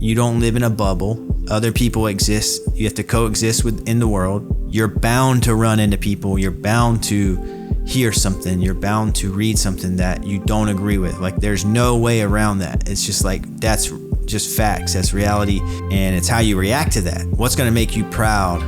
You don't live in a bubble. Other people exist. You have to coexist within the world. You're bound to run into people. You're bound to hear something. You're bound to read something that you don't agree with. Like, there's no way around that. It's just like, that's just facts. That's reality. And it's how you react to that. What's going to make you proud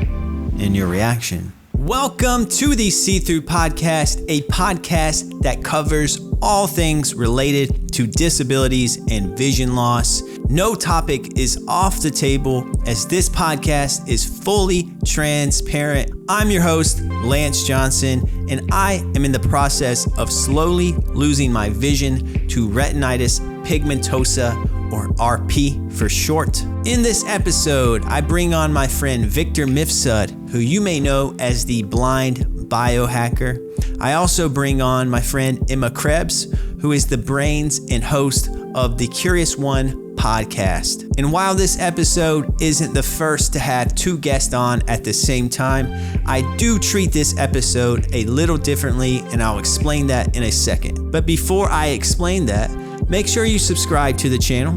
in your reaction? Welcome to the See-Through Podcast, a podcast that covers all things related to disabilities and vision loss. No topic is off the table as this podcast is fully transparent. I'm your host, Lance Johnson, and I am in the process of slowly losing my vision to retinitis pigmentosa, or RP for short. In this episode, I bring on my friend Victor Mifsud, who you may know as the blind biohacker. I also bring on my friend Emma Krebs, who is the brains and host of the Curious One podcast. And while this episode isn't the first to have two guests on at the same time, I do treat this episode a little differently, and I'll explain that in a second. But before I explain that, make sure you subscribe to the channel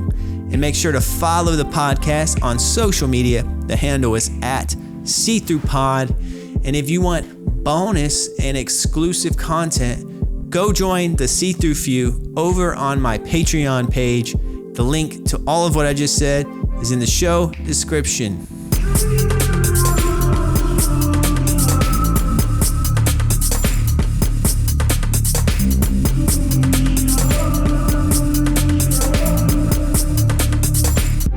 and make sure to follow the podcast on social media. The handle is at See-Through-Pod. And if you want bonus and exclusive content, go join the See-Through Few over on my Patreon page. The link to all of what I just said is in the show description.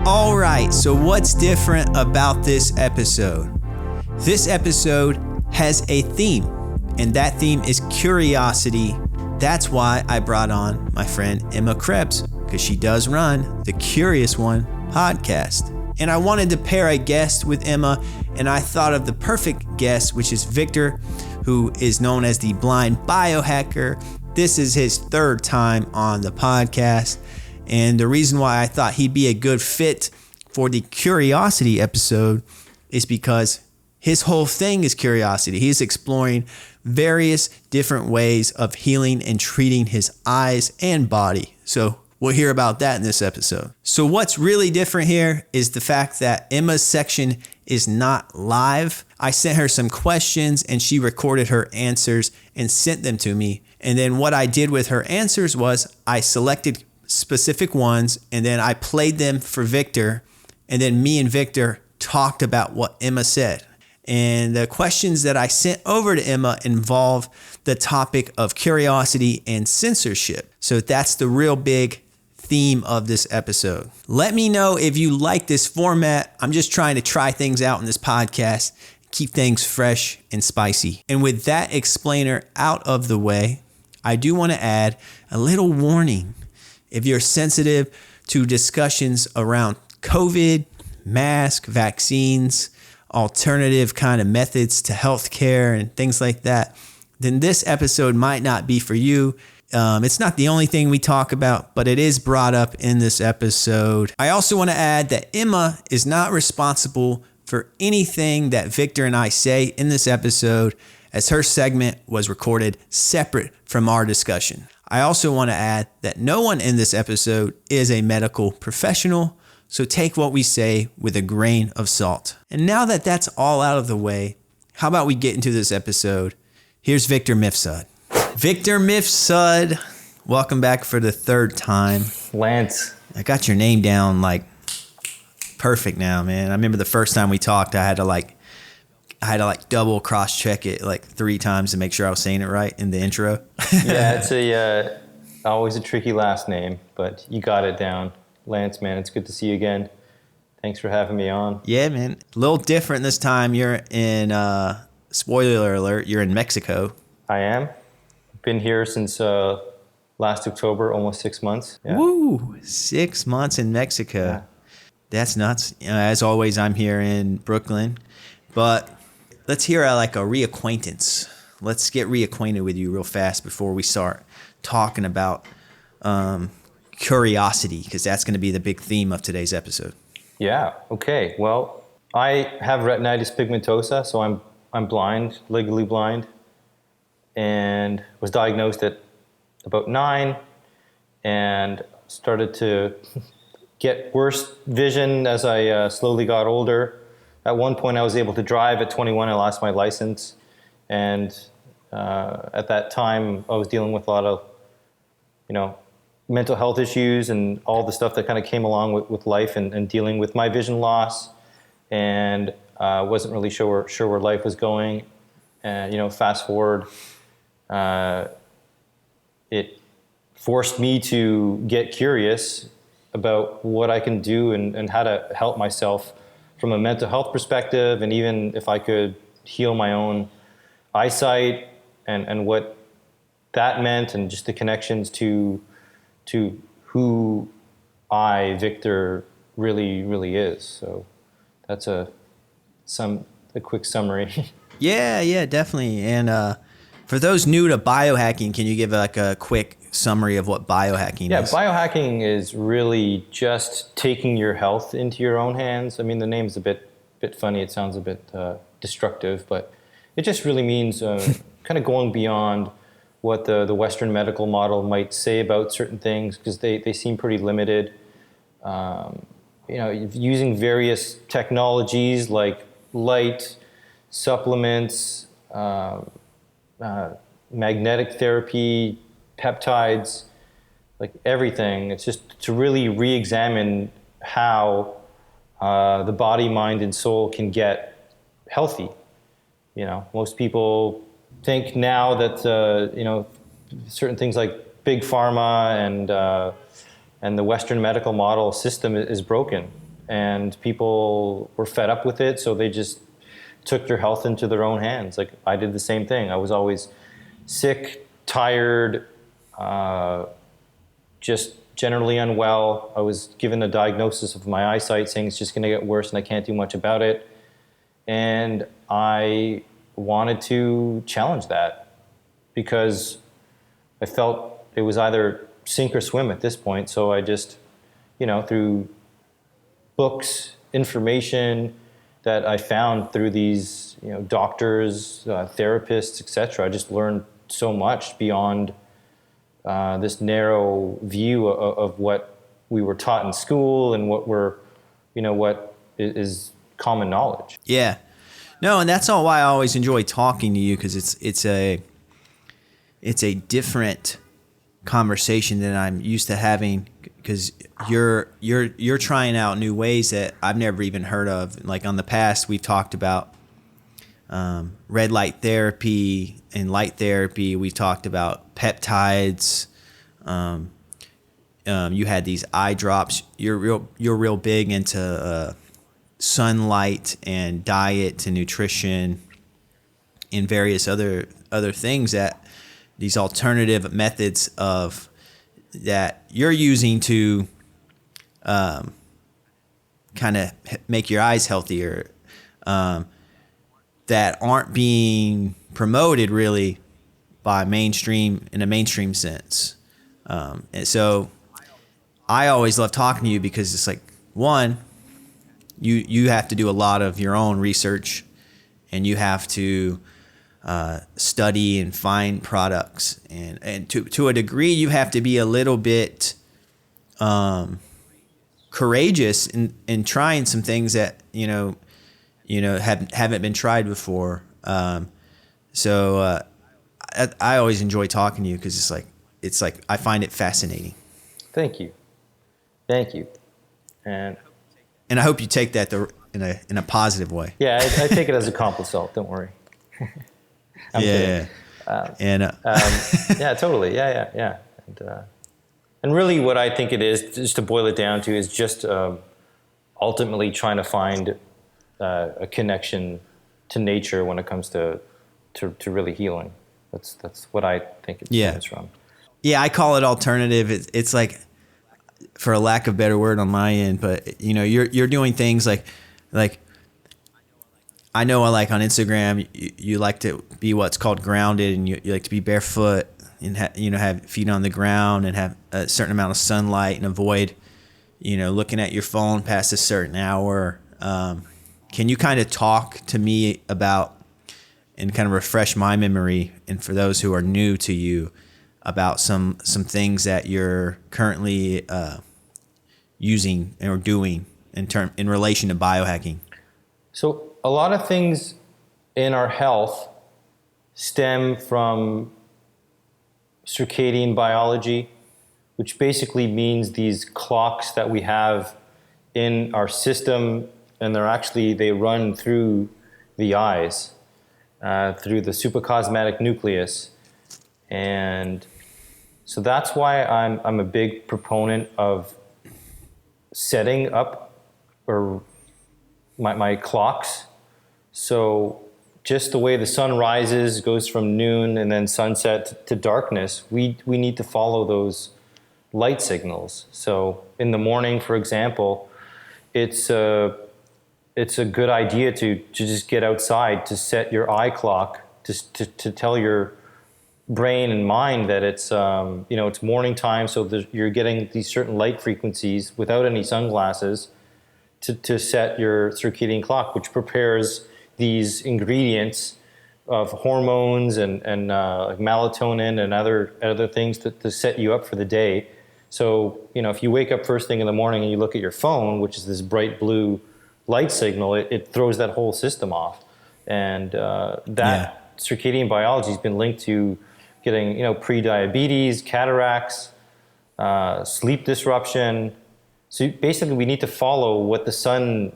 All right, so what's different about this episode? This episode has a theme, and that theme is curiosity. That's why I brought on my friend Emma Krebs, because she does run the Curious One podcast. And I wanted to pair a guest with Emma, and I thought of the perfect guest, which is Victor, who is known as the blind biohacker. This is his third time on the podcast. And the reason why I thought he'd be a good fit for the curiosity episode is because his whole thing is curiosity. He's exploring various different ways of healing and treating his eyes and body. So we'll hear about that in this episode. So what's really different here is the fact that Emma's section is not live. I sent her some questions and she recorded her answers and sent them to me. And then what I did with her answers was I selected specific ones, and then I played them for Victor, and then me and Victor talked about what Emma said. And the questions that I sent over to Emma involve the topic of curiosity and censorship. So that's the real big theme of this episode. Let me know if you like this format. I'm just trying to try things out in this podcast, keep things fresh and spicy. And with that explainer out of the way, I do want to add a little warning. If you're sensitive to discussions around COVID, mask, vaccines, alternative kind of methods to healthcare and things like that, then this episode might not be for you. It's not the only thing we talk about, but it is brought up in this episode. I also want to add that Emma is not responsible for anything that Victor and I say in this episode, as her segment was recorded separate from our discussion. I also want to add that no one in this episode is a medical professional, so take what we say with a grain of salt. And now that that's all out of the way, how about we get into this episode? Here's Victor Mifsud. Victor Mifsud, welcome back for the third time. Lance. I got your name down like perfect now, man. I remember the first time we talked, I had to double cross check it like 3 times to make sure I was saying it right in the intro. Yeah, it's always a tricky last name, but you got it down. Lance, man, it's good to see you again. Thanks for having me on. Yeah, man. A little different this time. You're in, spoiler alert, you're in Mexico. I am. Been here since last October, almost 6 months. Yeah. Woo! 6 months in Mexico. Yeah. That's nuts. As always, I'm here in Brooklyn, but let's hear like a reacquaintance. Let's get reacquainted with you real fast before we start talking about curiosity, because that's going to be the big theme of today's episode. Yeah. Okay. Well, I have retinitis pigmentosa, so I'm blind, legally blind, and was diagnosed at about 9, and started to get worse vision as I slowly got older. At one point, I was able to drive. At 21, I lost my license. And at that time, I was dealing with a lot of, mental health issues and all the stuff that kind of came along with life and dealing with my vision loss. And wasn't really sure where life was going. And, fast forward, it forced me to get curious about what I can do and how to help myself from a mental health perspective, and even if I could heal my own eyesight and what that meant, and just the connections to who Victor, really is. So that's a quick summary. Yeah, definitely. And for those new to biohacking, can you give like a quick summary of what biohacking is? Yeah, biohacking is really just taking your health into your own hands. I mean, the name's a bit funny. It sounds a bit destructive, but it just really means kind of going beyond what the Western medical model might say about certain things, because they seem pretty limited. Using various technologies like light, supplements, magnetic therapy, peptides, like everything. It's just to really re-examine how the body, mind, and soul can get healthy. Most people think now that certain things like big pharma and the Western medical model system is broken, and people were fed up with it, so they just took their health into their own hands. Like I did the same thing. I was always sick, tired, just generally unwell. I was given a diagnosis of my eyesight, saying it's just going to get worse and I can't do much about it. And I wanted to challenge that, because I felt it was either sink or swim at this point. So I just, through books, information that I found through these, doctors, therapists, etc., I just learned so much beyond this narrow view of what we were taught in school and what is common knowledge. Yeah. No, and that's all why I always enjoy talking to you, because it's a different conversation than I'm used to having, because you're trying out new ways that I've never even heard of. Like on the past, we've talked about red light therapy and light therapy. We've talked about peptides. You had these eye drops. You're real big into sunlight and diet and nutrition and various other things, that these alternative methods of that you're using to kind of make your eyes healthier, that aren't being promoted really by in a mainstream sense. And so I always love talking to you, because it's like, one, you have to do a lot of your own research, and you have to study and find products, and to a degree you have to be a little bit courageous in trying some things that haven't been tried before. So I always enjoy talking to you, because it's like I find it fascinating. Thank you. And I hope you take that in a positive way. Yeah, I take it as a compliment. Don't worry. I'm kidding. Yeah, totally. Yeah. And really, what I think it is, just to boil it down to, is just ultimately trying to find a connection to nature when it comes to really healing. That's what I think it stems from. Yeah, I call it alternative. It's like, for a lack of a better word on my end, but you're doing things like I know, like on Instagram, you like to be what's called grounded, and you like to be barefoot and have feet on the ground and have a certain amount of sunlight and avoid looking at your phone past a certain hour. Can you kind of talk to me about, and kind of refresh my memory, and for those who are new to you, about some things that you're currently using or doing in relation to biohacking? So a lot of things in our health stem from circadian biology, which basically means these clocks that we have in our system, and they run through the eyes, through the suprachiasmatic nucleus. And so that's why I'm a big proponent of setting up my clocks. So just the way the sun rises, goes from noon and then sunset to darkness, we need to follow those light signals. So in the morning, for example, it's a good idea to just get outside, to set your eye clock, to tell your brain and mind that it's it's morning time, so you're getting these certain light frequencies without any sunglasses to set your circadian clock, which prepares these ingredients of hormones and like melatonin and other things to set you up for the day. So if you wake up first thing in the morning and you look at your phone, which is this bright blue light signal, it throws that whole system off, and circadian biology has been linked to getting pre-diabetes, cataracts, sleep disruption. So basically we need to follow what the sun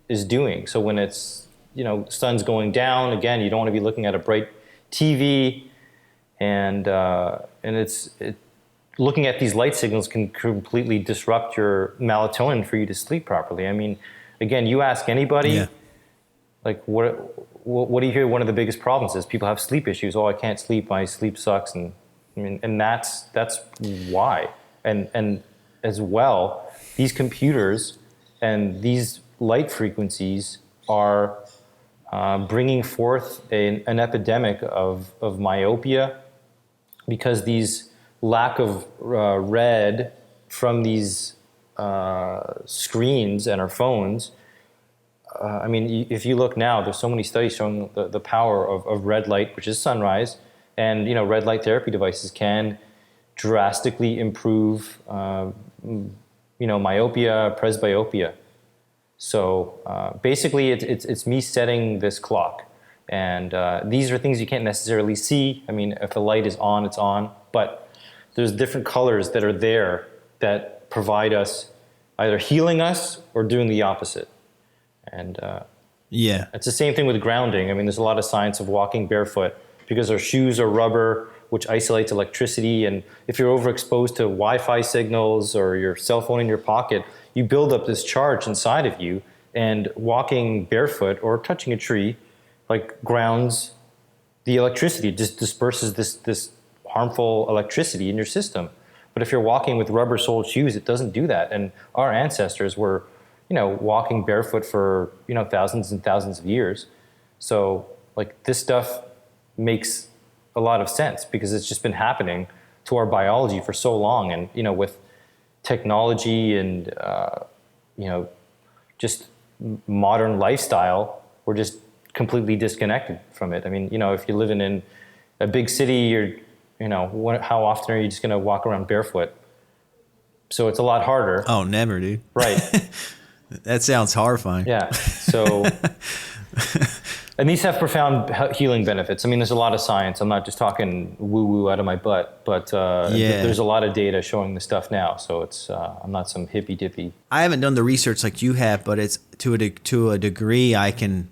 is doing. So when it's sun's going down, again, you don't want to be looking at a bright TV, and looking at these light signals can completely disrupt your melatonin for you to sleep properly. I mean, again, you ask anybody, like what do you hear one of the biggest problems is? People have sleep issues. Oh, I can't sleep. My sleep sucks. And that's why. And as well, these computers and these light frequencies are bringing forth an epidemic of myopia, because these lack of red from these screens and our phones. I mean, if you look now, there's so many studies showing the power of red light, which is sunrise, and red light therapy devices can drastically improve myopia, presbyopia. So basically, it's me setting this clock, and these are things you can't necessarily see. I mean, if a light is on, it's on, but there's different colors that are there that provide us either healing us or doing the opposite. And it's the same thing with grounding. I mean, there's a lot of science of walking barefoot because our shoes are rubber, which isolates electricity. And if you're overexposed to Wi-Fi signals or your cell phone in your pocket, you build up this charge inside of you. And walking barefoot or touching a tree, like, grounds the electricity. It just disperses this harmful electricity in your system. But if you're walking with rubber-soled shoes, it doesn't do that. And our ancestors were walking barefoot for, thousands and thousands of years. So, like, this stuff makes a lot of sense because it's just been happening to our biology for so long. And, with technology and, just modern lifestyle, we're just completely disconnected from it. I mean, if you're living in a big city, how often are you just going to walk around barefoot? So it's a lot harder. Oh, never, dude. Right. That sounds horrifying. Yeah. So, and these have profound healing benefits. I mean, there's a lot of science. I'm not just talking woo-woo out of my butt, but there's a lot of data showing this stuff now. So it's I'm not some hippy-dippy. I haven't done the research like you have, but it's to a degree I can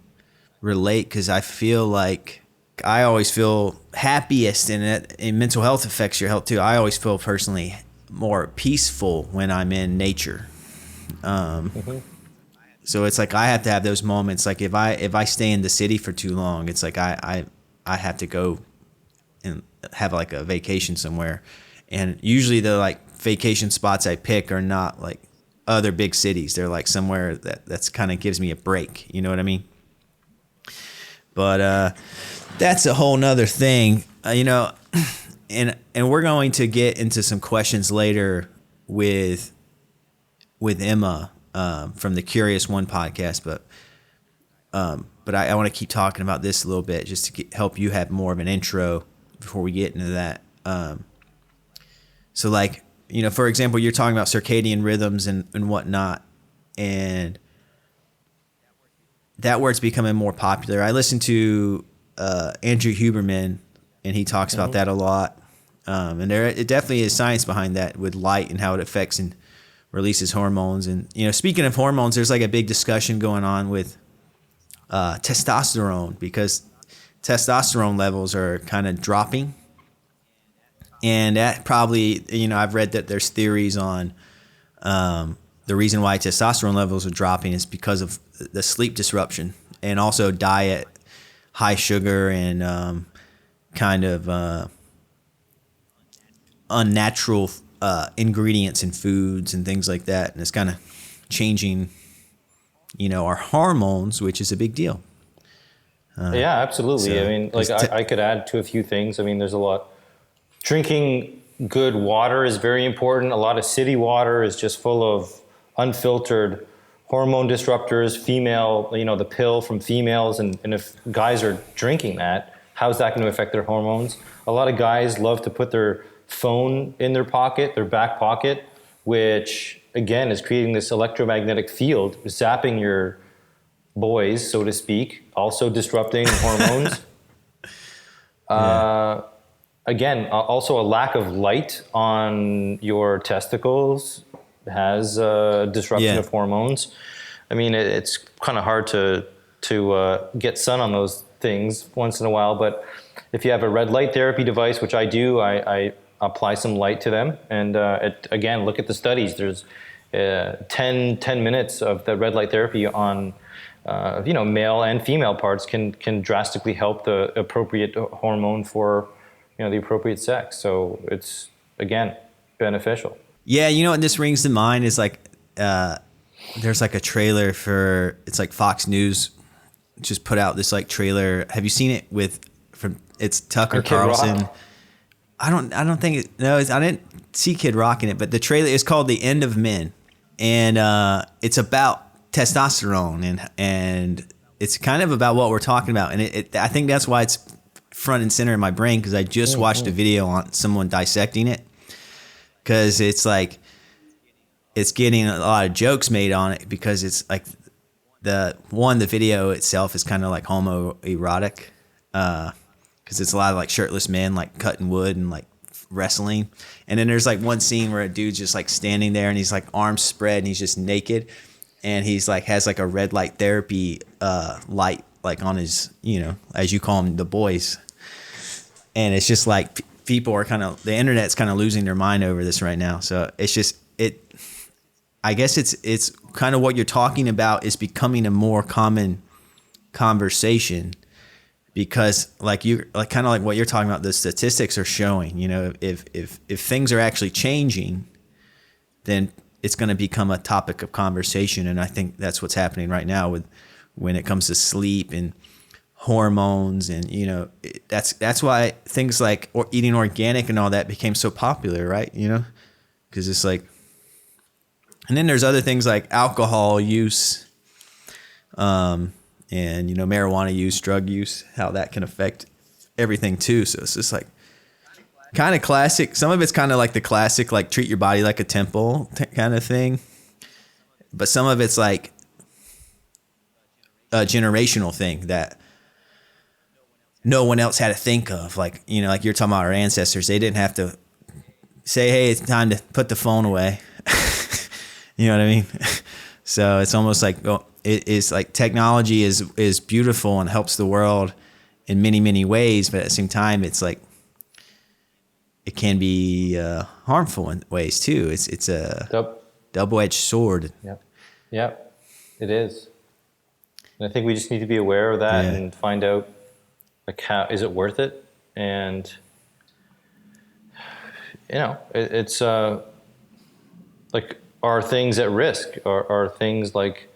relate, because I feel like I always feel happiest, and mental health affects your health too. I always feel personally more peaceful when I'm in nature. So it's like I have to have those moments. Like if I stay in the city for too long, it's like I have to go and have like a vacation somewhere. And usually the like vacation spots I pick are not like other big cities. They're like somewhere that's kind of gives me a break. You know what I mean? But that's a whole nother thing, and we're going to get into some questions later with Emma from the Curious One podcast, but I want to keep talking about this a little bit just to help you have more of an intro before we get into that. So like for example, you're talking about circadian rhythms and whatnot, and that word's becoming more popular. I listen to Andrew Huberman, and he talks about that a lot. And it definitely is science behind that with light and how it affects and releases hormones. And, speaking of hormones, there's like a big discussion going on with testosterone, because testosterone levels are kind of dropping. And that probably, I've read that there's theories on the reason why testosterone levels are dropping is because of the sleep disruption, and also diet, high sugar, and kind of unnatural ingredients in foods and things like that. And it's kind of changing, our hormones, which is a big deal. Yeah, absolutely. So, I mean, like I could add to a few things. I mean, there's a lot. Drinking good water is very important. A lot of city water is just full of unfiltered hormone disruptors, the pill from females. And if guys are drinking that, how's that going to affect their hormones? A lot of guys love to put their phone in their pocket, their back pocket, which again is creating this electromagnetic field, zapping your boys, so to speak, also disrupting hormones. Again, also a lack of light on your testicles has disruption of hormones. I mean, it's kind of hard to get sun on those things once in a while, but if you have a red light therapy device, which I do, I apply some light to them. And again, look at the studies. There's 10 minutes of the red light therapy on male and female parts can drastically help the appropriate hormone for the appropriate sex. So it's, again, beneficial. Yeah, what this brings to mind is like there's like a trailer it's like Fox News just put out this like trailer. Have you seen it it's Tucker Carlson? Rock? I don't think I didn't see Kid Rock in it, but the trailer is called The End of Men, and it's about testosterone, and it's kind of about what we're talking about. And I think that's why it's front and center in my brain, because I just watched a video on someone dissecting it, because it's like it's getting a lot of jokes made on it, because it's like the video itself is kind of like homoerotic, because it's a lot of like shirtless men like cutting wood and like wrestling. And then there's like one scene where a dude's just like standing there, and he's like arms spread, and he's just naked, and he's like has like a red light therapy light like on his, as you call them, the boys. And it's just like people are the internet's kind of losing their mind over this right now. So it's just, I guess it's kind of what you're talking about is becoming a more common conversation, because like kind of like what you're talking about, the statistics are showing, if things are actually changing, then it's going to become a topic of conversation. And I think that's what's happening right now when it comes to sleep and hormones, and that's why things like eating organic and all that became so popular, right? Because it's like, and then there's other things like alcohol use, and marijuana use, drug use, how that can affect everything too. So it's just like kind of classic. Some of it's kind of like the classic, like treat your body like a temple kind of thing, but some of it's like a generational thing that no one else had to think of. Like, like you're talking about our ancestors, they didn't have to say, hey, it's time to put the phone away. You know what I mean? So it's almost like, it is like technology is beautiful and helps the world in many, many ways. But at the same time, it's like, it can be harmful in ways too. It's a double-edged sword. Yep, it is. And I think we just need to be aware of that and find out, like, how is it worth it? And it's like, are things at risk? Are things like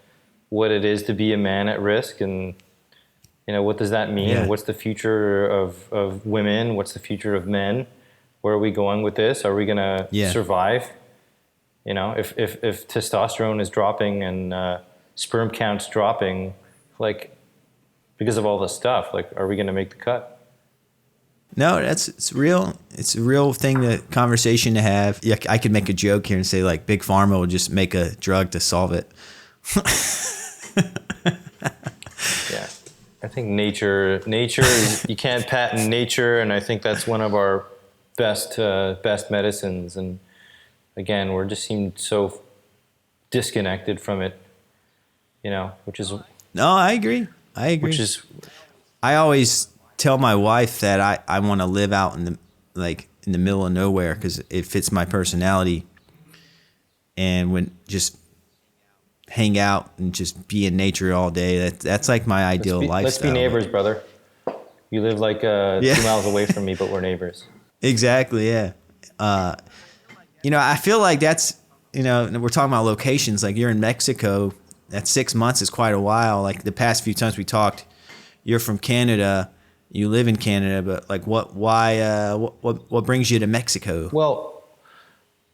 what it is to be a man at risk? And what does that mean? Yeah. What's the future of women? What's the future of men? Where are we going with this? Are we gonna survive? If testosterone is dropping and sperm count's dropping, like, because of all this stuff, like, are we gonna make the cut? No, it's real. It's a real thing, the conversation to have. Yeah, I could make a joke here and say like Big Pharma will just make a drug to solve it. Yeah. I think nature is, you can't patent nature, and I think that's one of our best medicines. And again, we're just seem so disconnected from it, which is No, I agree. which is I always tell my wife that I want to live out in the middle of nowhere because it fits my personality, and when just hang out and just be in nature all day. That's like my ideal lifestyle. Let's be neighbors, brother. You live like 2 miles away from me, but we're neighbors. Exactly. Yeah. I feel like that's, we're talking about locations. Like you're in Mexico. That 6 months is quite a while. Like the past few times we talked, you're from Canada. You live in Canada, but like what brings you to Mexico? Well,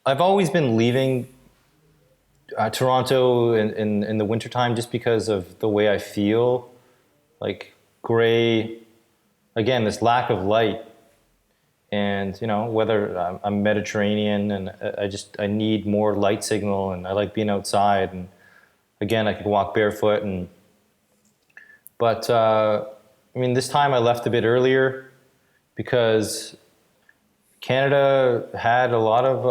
I've always been leaving Toronto in the wintertime just because of the way I feel, like gray, again, this lack of light. And, whether I'm Mediterranean and I need more light signal, and I like being outside. And again, I could walk barefoot. But this time I left a bit earlier because Canada had a lot of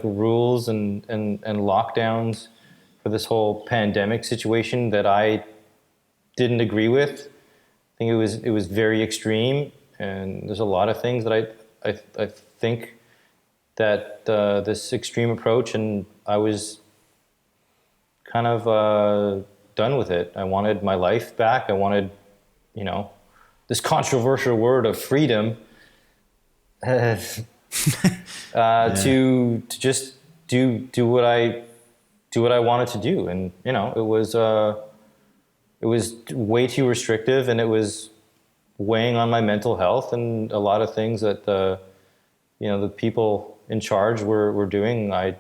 rules and lockdowns for this whole pandemic situation that I didn't agree with. I think it was very extreme, and there's a lot of things that I think that this extreme approach, and I was kind of done with it. I wanted my life back. I wanted, this controversial word of freedom. To just do what I wanted to do, and it was way too restrictive, and it was weighing on my mental health, and a lot of things that the people in charge were doing. I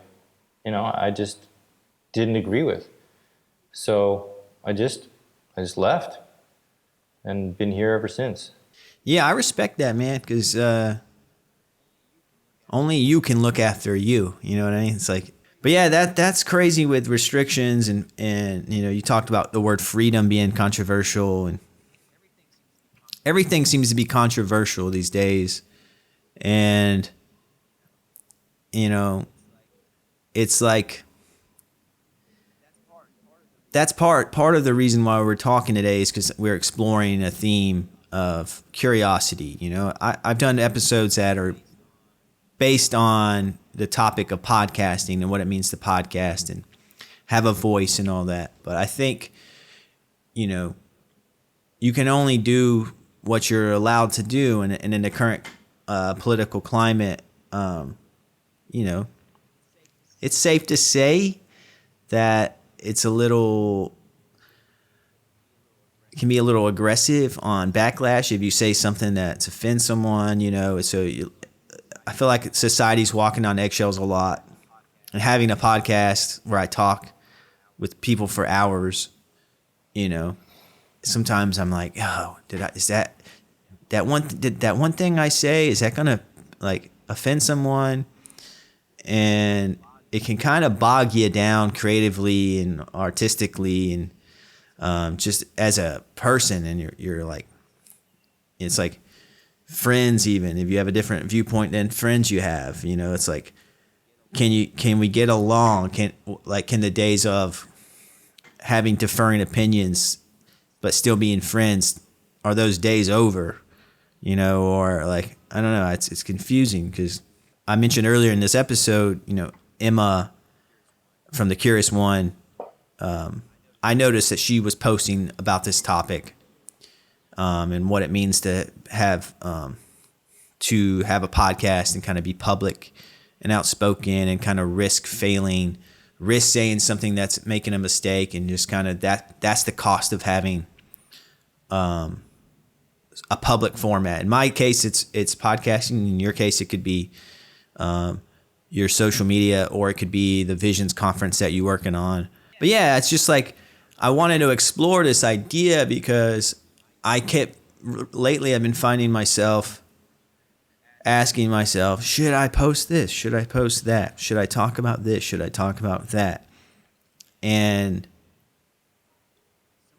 just didn't agree with, so I just left, and been here ever since. Yeah, I respect that, man, because only you can look after you. You know what I mean? It's like, but yeah, that's crazy with restrictions, and you talked about the word freedom being controversial, and everything seems to be controversial these days. And it's like that's part of the reason why we're talking today is because we're exploring a theme of curiosity. I've done episodes that are based on the topic of podcasting and what it means to podcast and have a voice and all that. But I think, you can only do what you're allowed to do. And in the current political climate, it's safe to say that it can be a little aggressive on backlash if you say something that offends someone, I feel like society's walking on eggshells a lot, and having a podcast where I talk with people for hours, sometimes I'm like, oh, did that one thing I say, is that gonna offend someone? And it can kind of bog you down creatively and artistically, and just as a person, and you're like, it's like friends, even if you have a different viewpoint than friends you have, it's like, can we get along? Can the days of having differing opinions but still being friends, are those days over? Or like, I don't know, it's confusing, because I mentioned earlier in this episode, Emma from The Curious One, I noticed that she was posting about this topic, and what it means to have a podcast and kind of be public and outspoken, and kind of risk failing, risk saying something that's making a mistake, and just kind of that's the cost of having a public format. In my case, it's podcasting. In your case, it could be your social media, or it could be the Visions conference that you're working on. But yeah, it's just like, I wanted to explore this idea because lately I've been finding myself asking myself, should I post this? Should I post that? Should I talk about this? Should I talk about that? And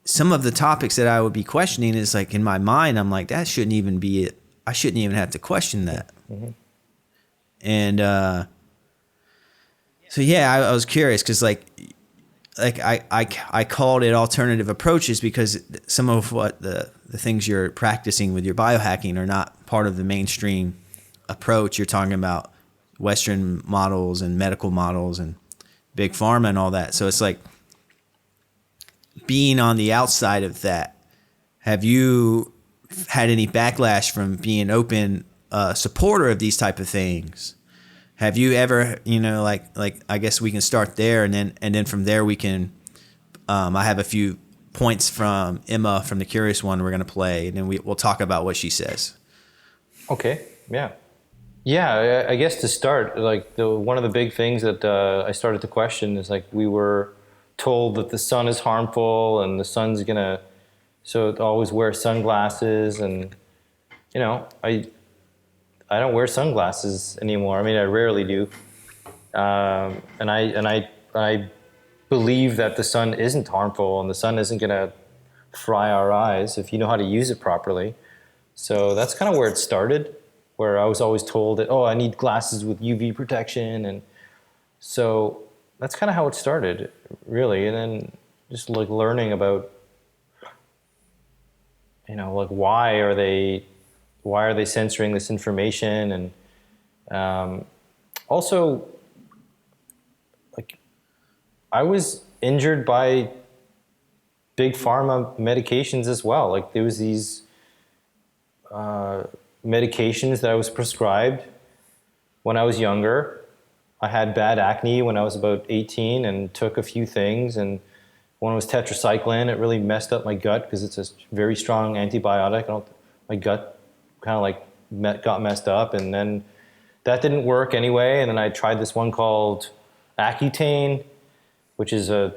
some of the topics that I would be questioning is like in my mind, I'm like, that shouldn't even be it. I shouldn't even have to question that. Mm-hmm. And so yeah, I was curious because like I called it alternative approaches because some of what the things you're practicing with your biohacking are not part of the mainstream approach. You're talking about Western models and medical models and big pharma and all that. So it's like being on the outside of that. Have you had any backlash from being open supporter of these type of things? Have you ever, like I guess we can start there, and then from there we can. I have a few points from Emma from the Curious One we're gonna play, and then we'll talk about what she says. Okay. Yeah. I guess to start, like one of the big things that I started to question is like we were told that the sun is harmful and the sun's so always wear sunglasses, and I don't wear sunglasses anymore. I mean, I rarely do. And I believe that the sun isn't harmful and the sun isn't going to fry our eyes if you know how to use it properly. So that's kind of where it started, where I was always told that, I need glasses with UV protection. And so that's kind of how it started, really. And then just like learning about, like why are they censoring this information? And also, like, I was injured by big pharma medications as well. Like there was these medications that I was prescribed when I was younger. I had bad acne when I was about 18 and took a few things, and one was tetracycline. It really messed up my gut because it's a very strong antibiotic. My gut kind of like got messed up, and then that didn't work anyway. And then I tried this one called Accutane, which is a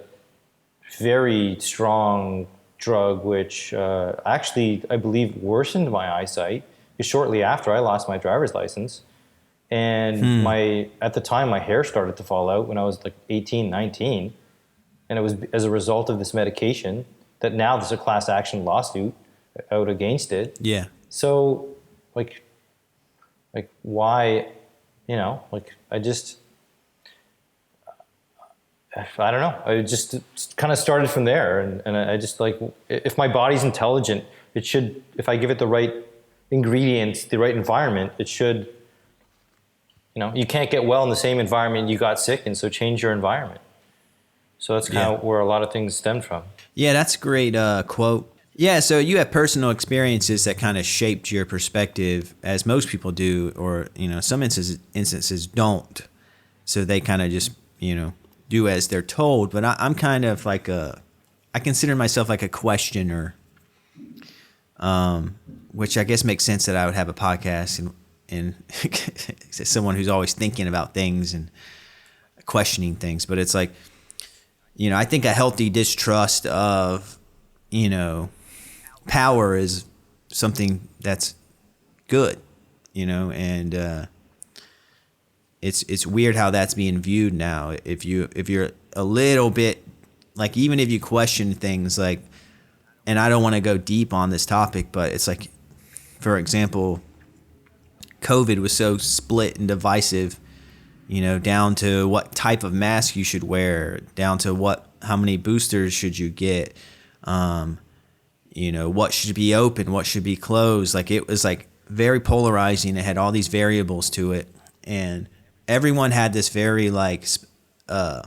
very strong drug, which actually I believe worsened my eyesight. Because shortly after I lost my driver's license, and at the time my hair started to fall out when I was like 18, 19, and it was as a result of this medication that now there's a class action lawsuit out against it. Yeah. So, like why, I don't know. I just kind of started from there. And I just like, if my body's intelligent, it should, if I give it the right ingredients, the right environment, it should, you can't get well in the same environment you got sick in, so change your environment. So that's kind of where a lot of things stemmed from. Yeah, that's a great quote. Yeah, so you have personal experiences that kind of shaped your perspective, as most people do, or some instances don't. So they kind of just do as they're told. But I'm kind of like I consider myself like a questioner, which I guess makes sense that I would have a podcast and someone who's always thinking about things and questioning things. But it's like, I think a healthy distrust of power is something that's good, and it's weird how that's being viewed now. If you're a little bit like, even if you question things like, and I don't want to go deep on this topic, but it's like, for example, COVID was so split and divisive, down to what type of mask you should wear, down to how many boosters should you get, what should be open, what should be closed. Like it was like very polarizing. It had all these variables to it, and everyone had this very like their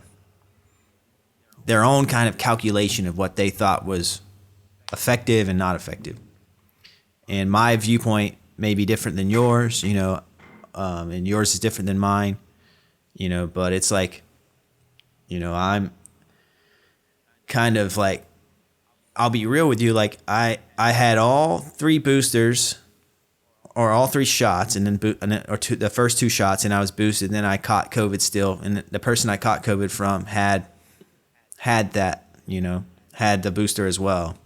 own kind of calculation of what they thought was effective and not effective. And my viewpoint may be different than yours, and yours is different than mine, but it's like, I'm kind of like, I'll be real with you. Like I had all three boosters or all three shots, and then the first two shots, and I was boosted. And then I caught COVID still, and the person I caught COVID from had that, had the booster as well.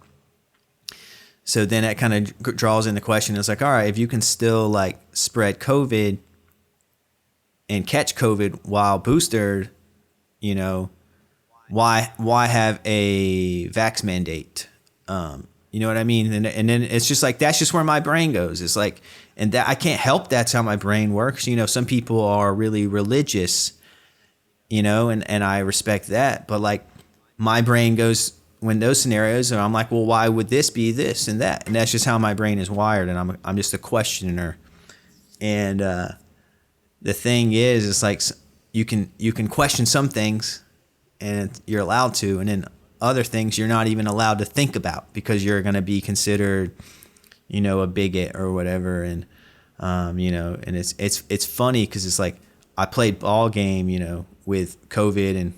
So then that kind of draws in the question. It's like, all right, if you can still like spread COVID and catch COVID while boosted, you know, why have a vax mandate? You know what I mean? And then it's just like, that's just where my brain goes. It's like, and that I can't help that's how my brain works. You know, some people are really religious, you know, and I respect that. But like my brain goes when those scenarios, and I'm like, well, why would this be this and that? And that's just how my brain is wired. And I'm just a questioner. And the thing is, it's like you can question some things, and you're allowed to, and then other things you're not even allowed to think about because you're going to be considered, you know, a bigot or whatever. And you know, and it's funny because it's like I played ball game, you know, with COVID,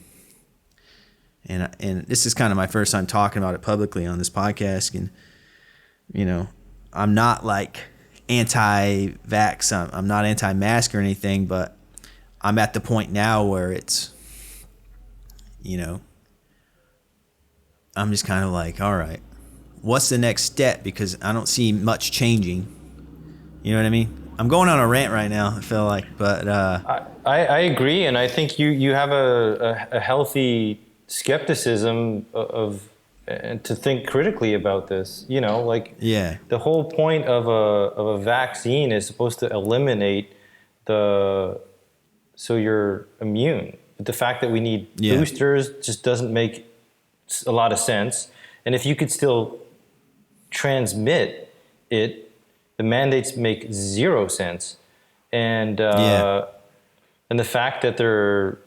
and this is kind of my first time talking about it publicly on this podcast. And you know, I'm not like anti-vax, I'm not anti-mask or anything, but I'm at the point now where it's, you know, I'm just kind of like, all right, what's the next step? Because I don't see much changing. You know what I mean? I'm going on a rant right now, I feel like, but I agree, and I think you have a healthy skepticism of to think critically about this. You know, like the whole point of a vaccine is supposed to eliminate so you're immune. But the fact that we need boosters just doesn't make a lot of sense. And if you could still transmit it, the mandates make zero sense. And and the fact that they're,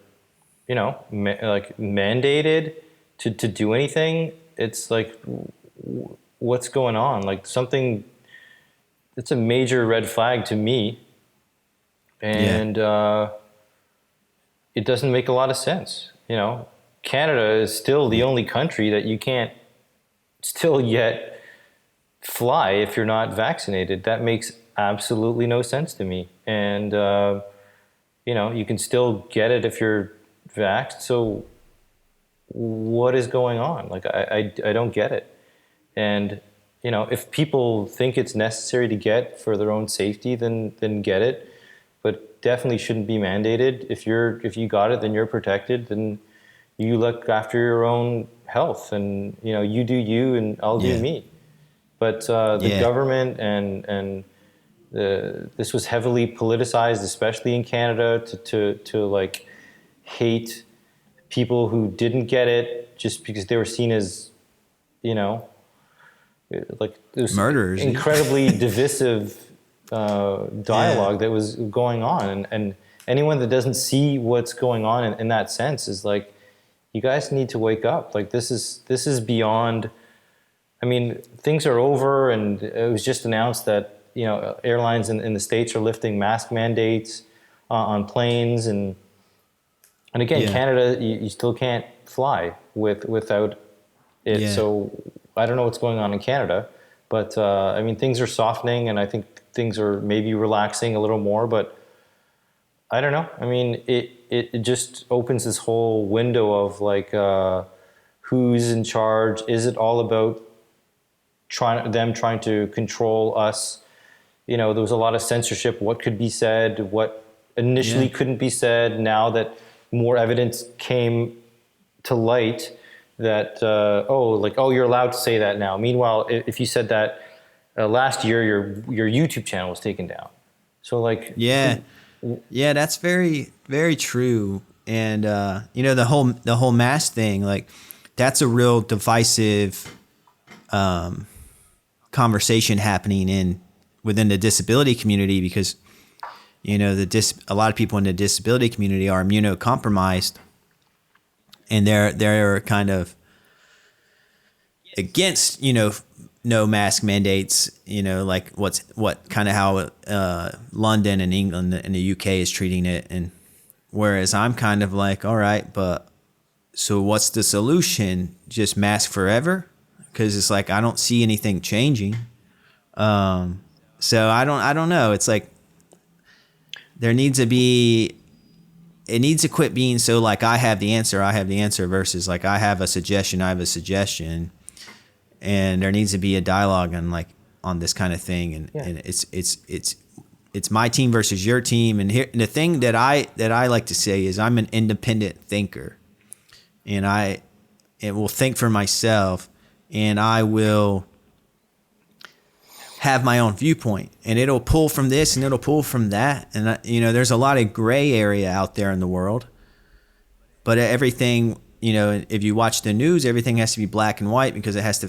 you know, like mandated to do anything, it's like, what's going on? Like something, it's a major red flag to me. And it doesn't make a lot of sense. You know, Canada is still the only country that you can't still yet fly if you're not vaccinated. That makes absolutely no sense to me. And, you know, you can still get it if you're vaxxed. So what is going on? Like, I don't get it. And, you know, if people think it's necessary to get for their own safety, then get it. But definitely shouldn't be mandated. If you got it, then you're protected. Then you look after your own health, and you know, you do you, and I'll do me. But the government and this was heavily politicized, especially in Canada, to like hate people who didn't get it just because they were seen as, you know, like this murderers. Incredibly divisive dialogue that was going on, and anyone that doesn't see what's going on in that sense is like, you guys need to wake up. Like this is beyond. I mean, things are over, and it was just announced that, you know, airlines in the States are lifting mask mandates on planes, and again, Canada, you still can't fly without it. So I don't know what's going on in Canada, but I mean, things are softening, and I think things are maybe relaxing a little more, but I don't know. I mean, it just opens this whole window of like, who's in charge? Is it all about trying to control us? You know, there was a lot of censorship. What could be said? What initially couldn't be said? Now that more evidence came to light, that you're allowed to say that now. Meanwhile, if you said that last year, your YouTube channel was taken down. So like, yeah, that's very, very true. And you know, the whole mask thing, like that's a real divisive conversation happening within the disability community, because you know, a lot of people in the disability community are immunocompromised, and they're kind of against, you know, no mask mandates, you know, like what kind of how London and England and the UK is treating it. And whereas I'm kind of like, all right, but so what's the solution? Just mask forever? Because it's like I don't see anything changing. So I don't know. It's like it needs to quit being so like I have the answer versus like I have a suggestion. and there needs to be a dialogue on this kind of thing, and Yeah. and it's my team versus your team. And here, and the thing that I like to say is I'm an independent thinker, and I will think for myself, and I will have my own viewpoint, and it'll pull from this and it'll pull from that. And there's a lot of gray area out there in the world, but everything, if you watch the news, everything has to be black and white because it has to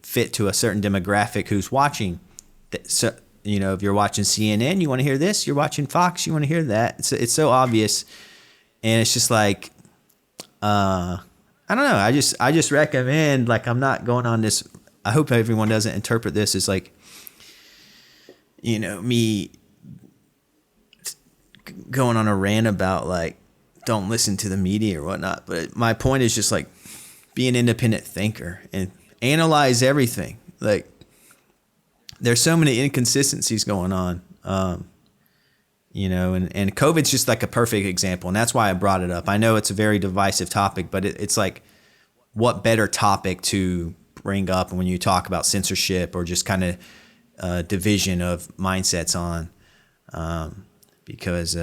fit to a certain demographic who's watching. So if you're watching CNN, you want to hear this. You're watching Fox, you want to hear that. It's so obvious, and it's just like I don't know. I just recommend, I'm not going on this. I hope everyone doesn't interpret this as me going on a rant about don't listen to the media or whatnot. But my point is just be an independent thinker and analyze everything. There's so many inconsistencies going on, and COVID's just a perfect example. And that's why I brought it up. I know it's a very divisive topic, but it's what better topic to bring up when you talk about censorship or just kind of division of mindsets on, because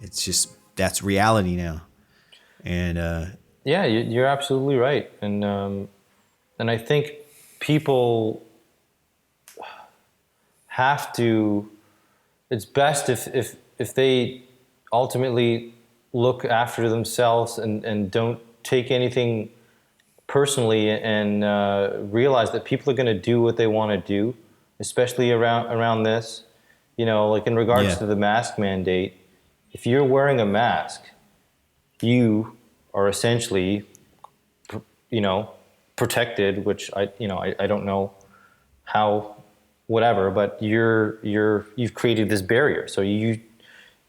it's just, that's reality now. And yeah, you're absolutely right. And I think people have to, it's best if they ultimately look after themselves and don't take anything personally, and realize that people are going to do what they want to do, especially around this. In regards to the mask mandate, if you're wearing a mask, you are essentially, protected. Which I don't know how, whatever, but you've created this barrier. So the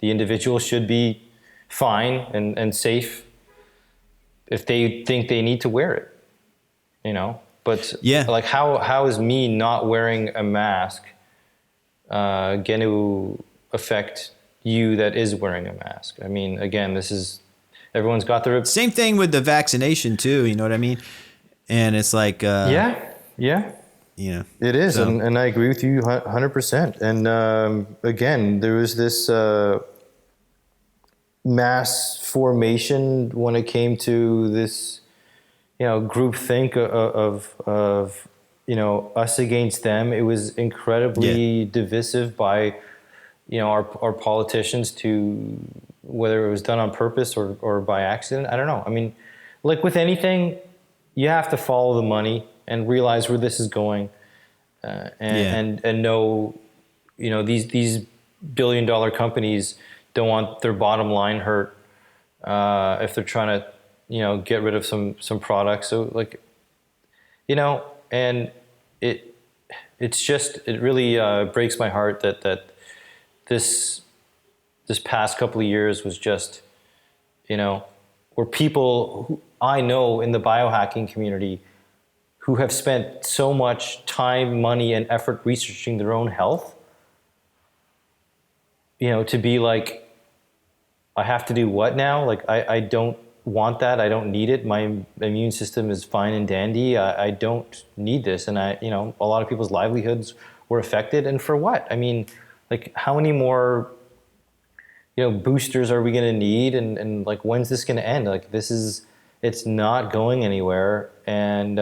individual should be fine and safe if they think they need to wear it. But how is me not wearing a mask going to affect you that is wearing a mask? I mean, again, everyone's got their... Same thing with the vaccination too, you know what I mean? And it's yeah. It is, so. And I agree with you 100%. And again, there was this mass formation when it came to this group think of us against them. It was incredibly divisive by our politicians, to whether it was done on purpose or by accident. I don't know. I mean, with anything, you have to follow the money and realize where this is going, and know these billion-dollar companies don't want their bottom line hurt if they're trying to get rid of some products. So and it really breaks my heart that this past couple of years was just where people who I know in the biohacking community who have spent so much time, money, and effort researching their own health, to be I have to do what now? I don't want that. I don't need it. My immune system is fine and dandy. I don't need this. And a lot of people's livelihoods were affected. And for what? I mean, how many more, boosters are we going to need? And when's this going to end? It's not going anywhere. And,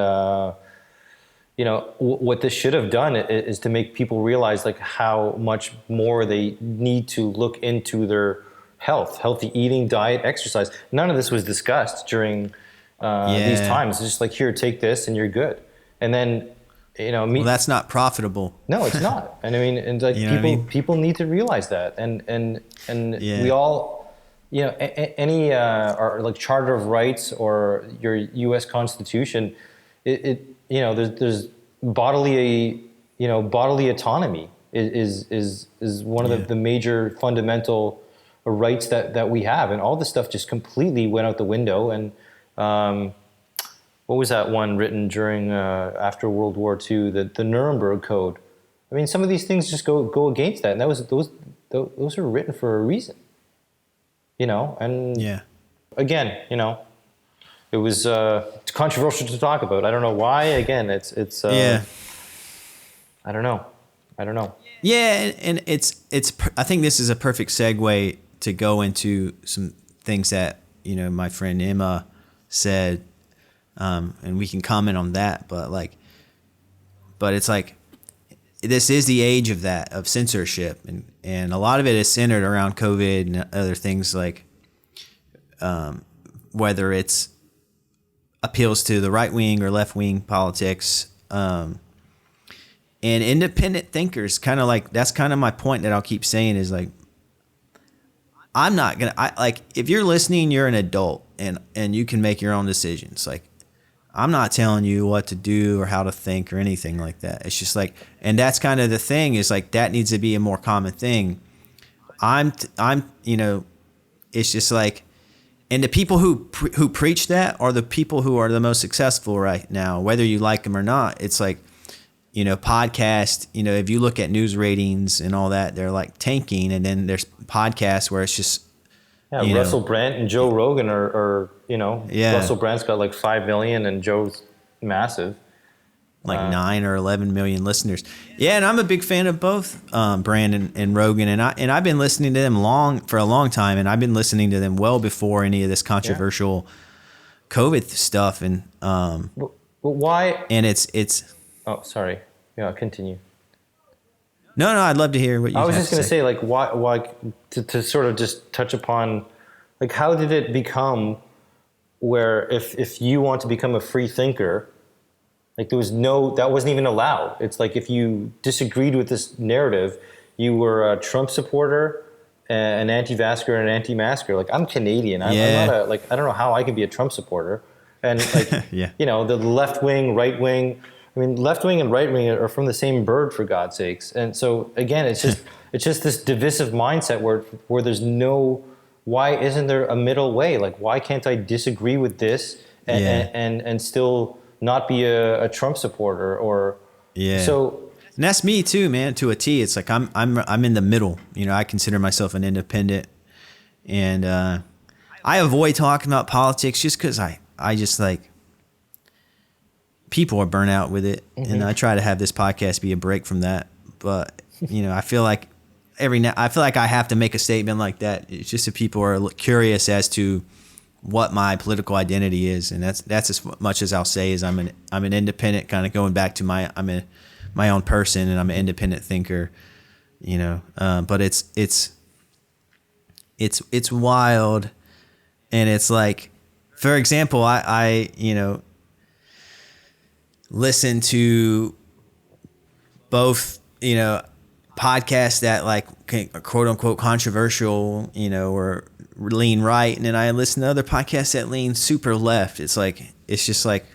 what this should have done is to make people realize how much more they need to look into their health, healthy eating, diet, exercise. None of this was discussed during these times. It's just here, take this and you're good. And then, well, that's not profitable. No, it's not. And I mean, and people need to realize that. And we all, any or Charter of Rights or your U.S. Constitution, there's bodily autonomy is one of the major fundamental rights that we have, and all this stuff just completely went out the window. And what was that one written during after World War II, the Nuremberg Code? I mean, some of these things just go against that, and those are written for a reason, And again, it was controversial to talk about. I don't know why. Again, it's Yeah. I don't know. Yeah, and it's. I think this is a perfect segue to go into some things that my friend Emma said, and we can comment on that. But it's like this is the age of censorship, and a lot of it is centered around COVID and other things like whether it's appeals to the right wing or left wing politics. And independent thinkers, kind of like, that's kind of my point that I'll keep saying is like, I'm not going to, if you're listening, you're an adult and you can make your own decisions. Like, I'm not telling you what to do or how to think or anything like that. It's just like, and that's kind of the thing is like, that needs to be a more common thing. It's just like, and the people who preach that are the people who are the most successful right now, whether you like them or not. It's like, podcast, if you look at news ratings and all that, they're like tanking. And then there's podcasts where it's just, Russell Brand and Joe Rogan are Yeah. Russell Brand's got like 5 million and Joe's massive. Like 9 or 11 million listeners. Yeah. And I'm a big fan of both, Brand and Rogan. And I've been listening to them for a long time. And I've been listening to them well before any of this controversial COVID stuff. And, but why? And it's, oh, sorry. Yeah, continue. No, I'd love to hear what you have to say. I was just going to say, like, why to sort of just touch upon, like, how did it become where if you want to become a free thinker, like that wasn't even allowed. It's like if you disagreed with this narrative, you were a Trump supporter, an anti-vaxxer, and an anti-masker. Like, I'm Canadian. I'm not I don't know how I can be a Trump supporter. And like, the left wing, right wing. I mean, left wing and right wing are from the same bird, for God's sakes. And so again, it's just this divisive mindset where there's no. Why isn't there a middle way? Like, why can't I disagree with this and still not be a Trump supporter or So, and that's me too, man. To a T, it's like I'm in the middle. I consider myself an independent, and I avoid talking about politics just because I just like. People are burnt out with it, and I try to have this podcast be a break from that. But I feel like I have to make a statement like that. It's just that people are curious as to what my political identity is, and that's as much as I'll say. Is I'm an independent, kind of going back to I'm my own person, and I'm an independent thinker. But it's wild, and it's like, for example, I listen to both, podcasts that like quote unquote controversial, or lean right. And then I listen to other podcasts that lean super left. It's like, it's just like,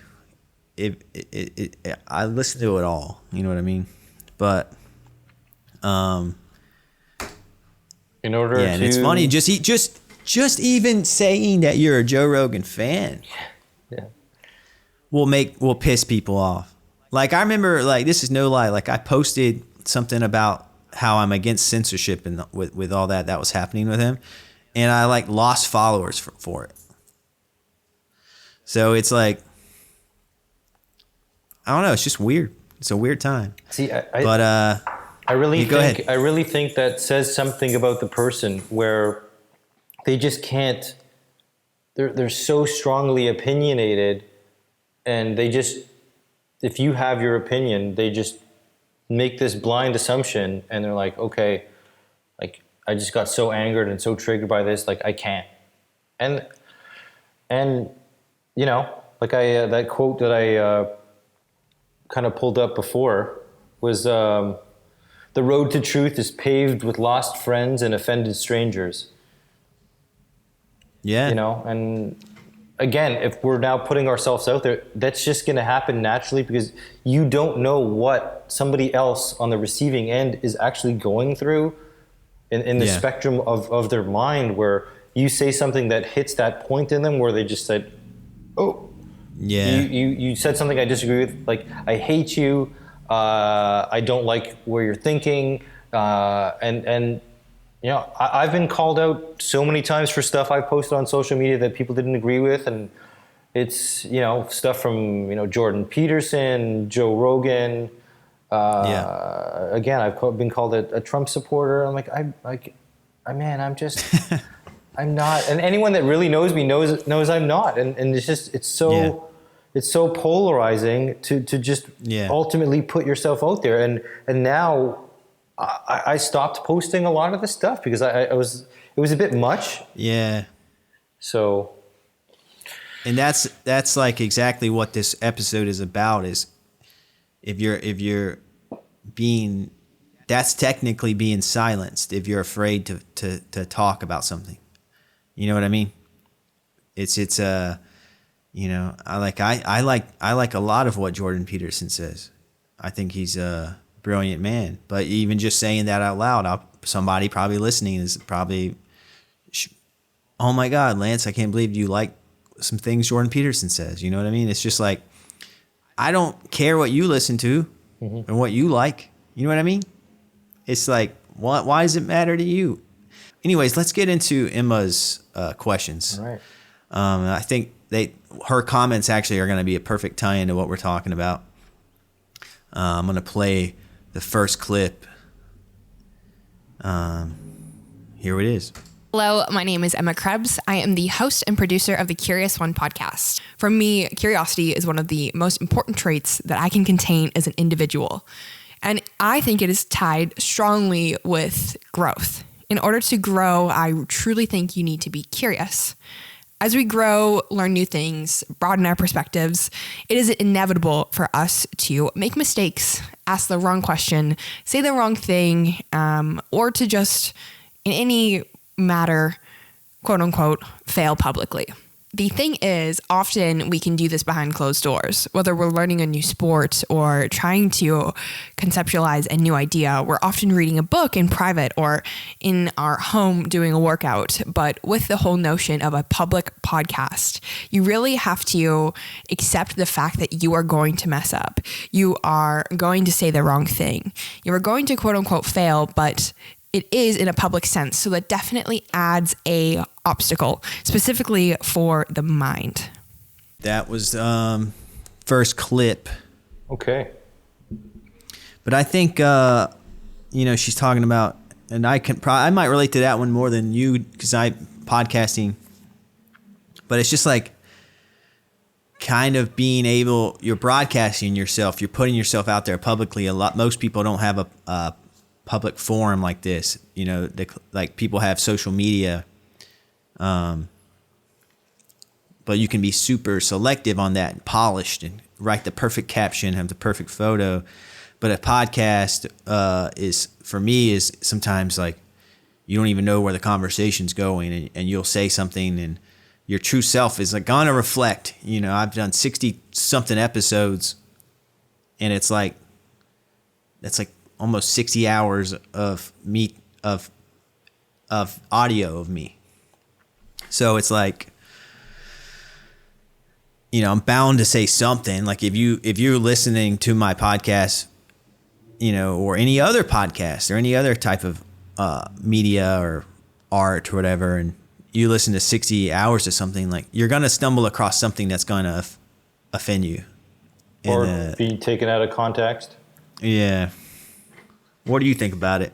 I listen to it all, you know what I mean? But, in order to, and it's funny, just even saying that you're a Joe Rogan fan. Yeah. will piss people off. Like, I remember, like, this is no lie, like I posted something about how I'm against censorship and with all that was happening with him, and I like lost followers for it. So it's like, I don't know, it's just weird. It's a weird time. See, I really think that says something about the person where they just can't. They're so strongly opinionated. And they just, if you have your opinion, they just make this blind assumption, and they're like, okay, like, I just got so angered and so triggered by this, like, I can't. And like that quote that I kind of pulled up before was, the road to truth is paved with lost friends and offended strangers. Yeah. And again, if we're now putting ourselves out there, that's just going to happen naturally because you don't know what somebody else on the receiving end is actually going through in the spectrum of their mind, where you say something that hits that point in them where they just said, oh, you said something I disagree with. Like, I hate you. I don't like where you're thinking. I've been called out so many times for stuff I've posted on social media that people didn't agree with, and it's, stuff from, Jordan Peterson, Joe Rogan. Again, I've been called a Trump supporter. I'm like, man, I'm not. And anyone that really knows me knows I'm not. And it's so polarizing to just ultimately put yourself out there. And now I stopped posting a lot of the stuff because it was a bit much. Yeah. So. And that's like exactly what this episode is about, is if you're being, that's technically being silenced if you're afraid to talk about something. You know what I mean? It's I like a lot of what Jordan Peterson says. I think he's a brilliant man. But even just saying that out loud, somebody probably listening is probably, oh my God, Lance, I can't believe you like some things Jordan Peterson says. You know what I mean? It's just like, I don't care what you listen to and what you like. You know what I mean? It's like, why does it matter to you? Anyways, let's get into Emma's questions. All right. I think her comments actually are going to be a perfect tie-in to what we're talking about. I'm going to play the first clip. Here it is. Hello, my name is Emma Krebs. I am the host and producer of the Curious One podcast. For me, curiosity is one of the most important traits that I can contain as an individual. And I think it is tied strongly with growth. In order to grow, I truly think you need to be curious. As we grow, learn new things, broaden our perspectives, it is inevitable for us to make mistakes, ask the wrong question, say the wrong thing, or to just, in any matter, quote unquote, fail publicly. The thing is, often we can do this behind closed doors. Whether we're learning a new sport or trying to conceptualize a new idea, we're often reading a book in private or in our home doing a workout. But with the whole notion of a public podcast, you really have to accept the fact that you are going to mess up. You are going to say the wrong thing. You are going to quote unquote fail, but it is in a public sense. So that definitely adds a obstacle, specifically for the mind. That was first clip. Okay. But I think, she's talking about, and I might relate to that one more than you because podcasting, but it's just like kind of being able, you're broadcasting yourself, you're putting yourself out there publicly. Most people don't have a public forum like this, like people have social media, but you can be super selective on that and polished and write the perfect caption, have the perfect photo. But a podcast is sometimes like you don't even know where the conversation's going, and you'll say something and your true self is like gonna reflect. I've done 60 something episodes, and it's like that's like almost 60 hours of audio of me. So it's like, I'm bound to say something. Like if you're listening to my podcast, or any other podcast or any other type of media or art or whatever, and you listen to 60 hours of something, like you're going to stumble across something that's going to offend you. Or be taken out of context. Yeah. What do you think about it?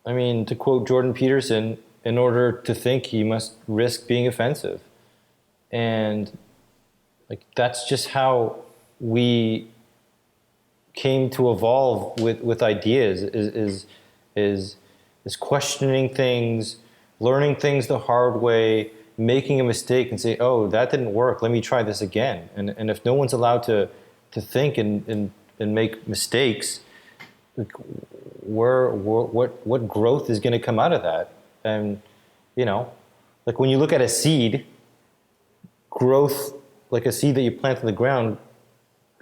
I mean, to quote Jordan Peterson, in order to think, you must risk being offensive. And like that's just how we came to evolve with ideas is questioning things, learning things the hard way, making a mistake and say, oh, that didn't work, let me try this again. And if no one's allowed to think and make mistakes, what growth is going to come out of that? And like when you look at a seed, growth, like a seed that you plant in the ground,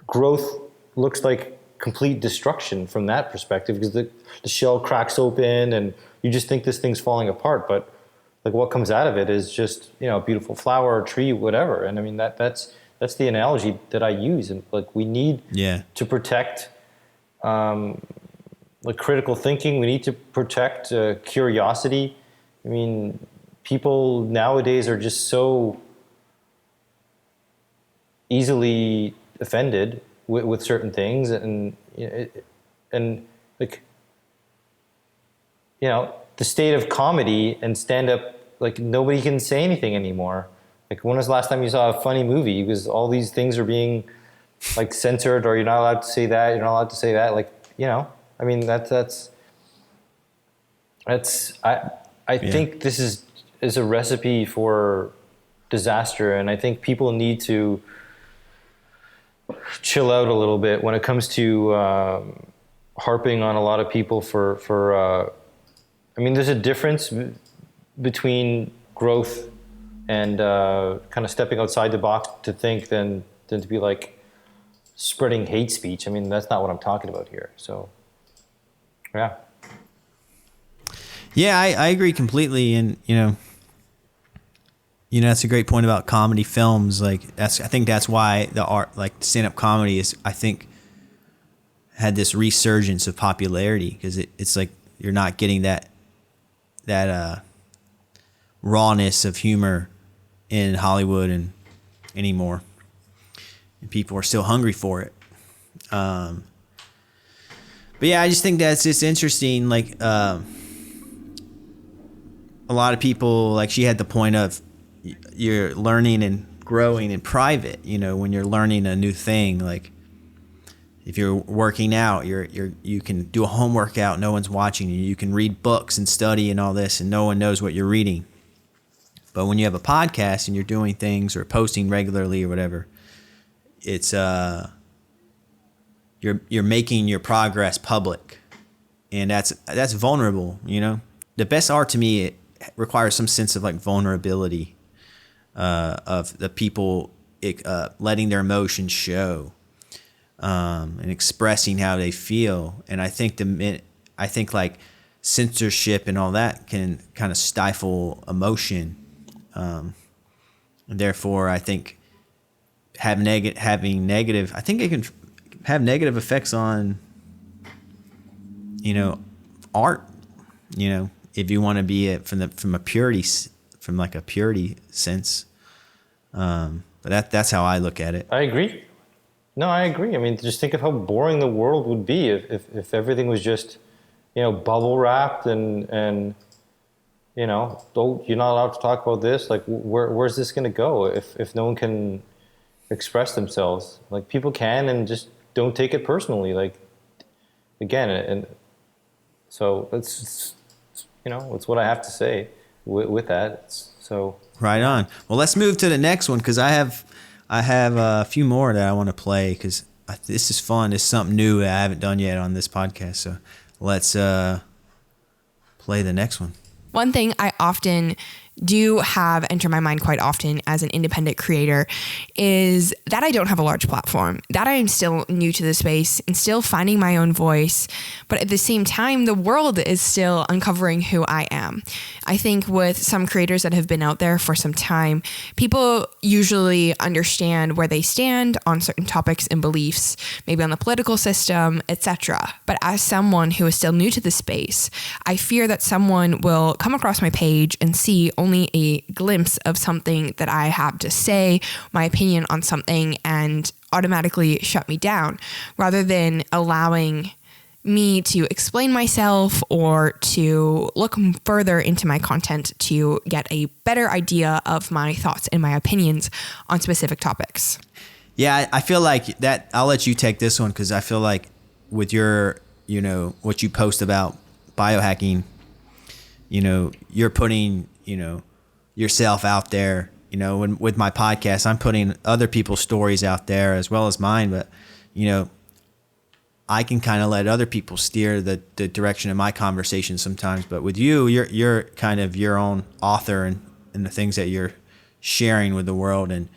growth looks like complete destruction from that perspective, because the shell cracks open and you just think this thing's falling apart. But like what comes out of it is just a beautiful flower, tree, whatever. And I mean that's the analogy that I use. And like we need to protect like critical thinking. We need to protect curiosity. I mean, people nowadays are just so easily offended with certain things, and like, the state of comedy and stand up, like, nobody can say anything anymore. Like, when was the last time you saw a funny movie? Because all these things are being, like, censored, or you're not allowed to say that, you're not allowed to say that. Like, I mean, that's I think this is a recipe for disaster, and I think people need to chill out a little bit when it comes to harping on a lot of people for I mean, there's a difference between growth and kind of stepping outside the box to think than to be like spreading hate speech. I mean, that's not what I'm talking about here. So, yeah. Yeah, I agree completely. And, that's a great point about comedy films. Like, I think that's why the art, like stand-up comedy is, I think, had this resurgence of popularity, because it's like you're not getting that rawness of humor in Hollywood and anymore, and people are still hungry for it. But yeah, I just think that's just interesting. Like, a lot of people, like, she had the point of you're learning and growing in private. When you're learning a new thing, like if you're working out, you can do a home workout, no one's watching you. You can read books and study and all this, and no one knows what you're reading. But when you have a podcast and you're doing things or posting regularly or whatever, it's you're making your progress public, and that's vulnerable. The best art to me, it requires some sense of like vulnerability, of the people letting their emotions show, and expressing how they feel. And I think like censorship and all that can kind of stifle emotion, and therefore I think having negative. I think it can have negative effects on art. If you want to be from a purity sense. But that's how I look at it. I agree. No, I agree. I mean, just think of how boring the world would be if everything was just, bubble wrapped and oh, you're not allowed to talk about this. Like, where's this going to go if no one can express themselves? Like, people can, and just don't take it personally. Like, again, and so it's what I have to say with that. So right on. Well, let's move to the next one, because I have a few more that I want to play, because this is fun. It's something new that I haven't done yet on this podcast. So let's play the next one. One thing I often do have enter my mind quite often as an independent creator is that I don't have a large platform, that I am still new to the space and still finding my own voice. But at the same time, the world is still uncovering who I am. I think with some creators that have been out there for some time, people usually understand where they stand on certain topics and beliefs, maybe on the political system, etc. But as someone who is still new to the space, I fear that someone will come across my page and see only a glimpse of something that I have to say, my opinion on something, and automatically shut me down, rather than allowing me to explain myself or to look further into my content to get a better idea of my thoughts and my opinions on specific topics. Yeah, I feel like that. I'll let you take this one, because I feel like with your, what you post about biohacking, you're putting, yourself out there. When with my podcast, I'm putting other people's stories out there as well as mine. But, I can kind of let other people steer the direction of my conversation sometimes. But with you're kind of your own author and the things that you're sharing with the world. And,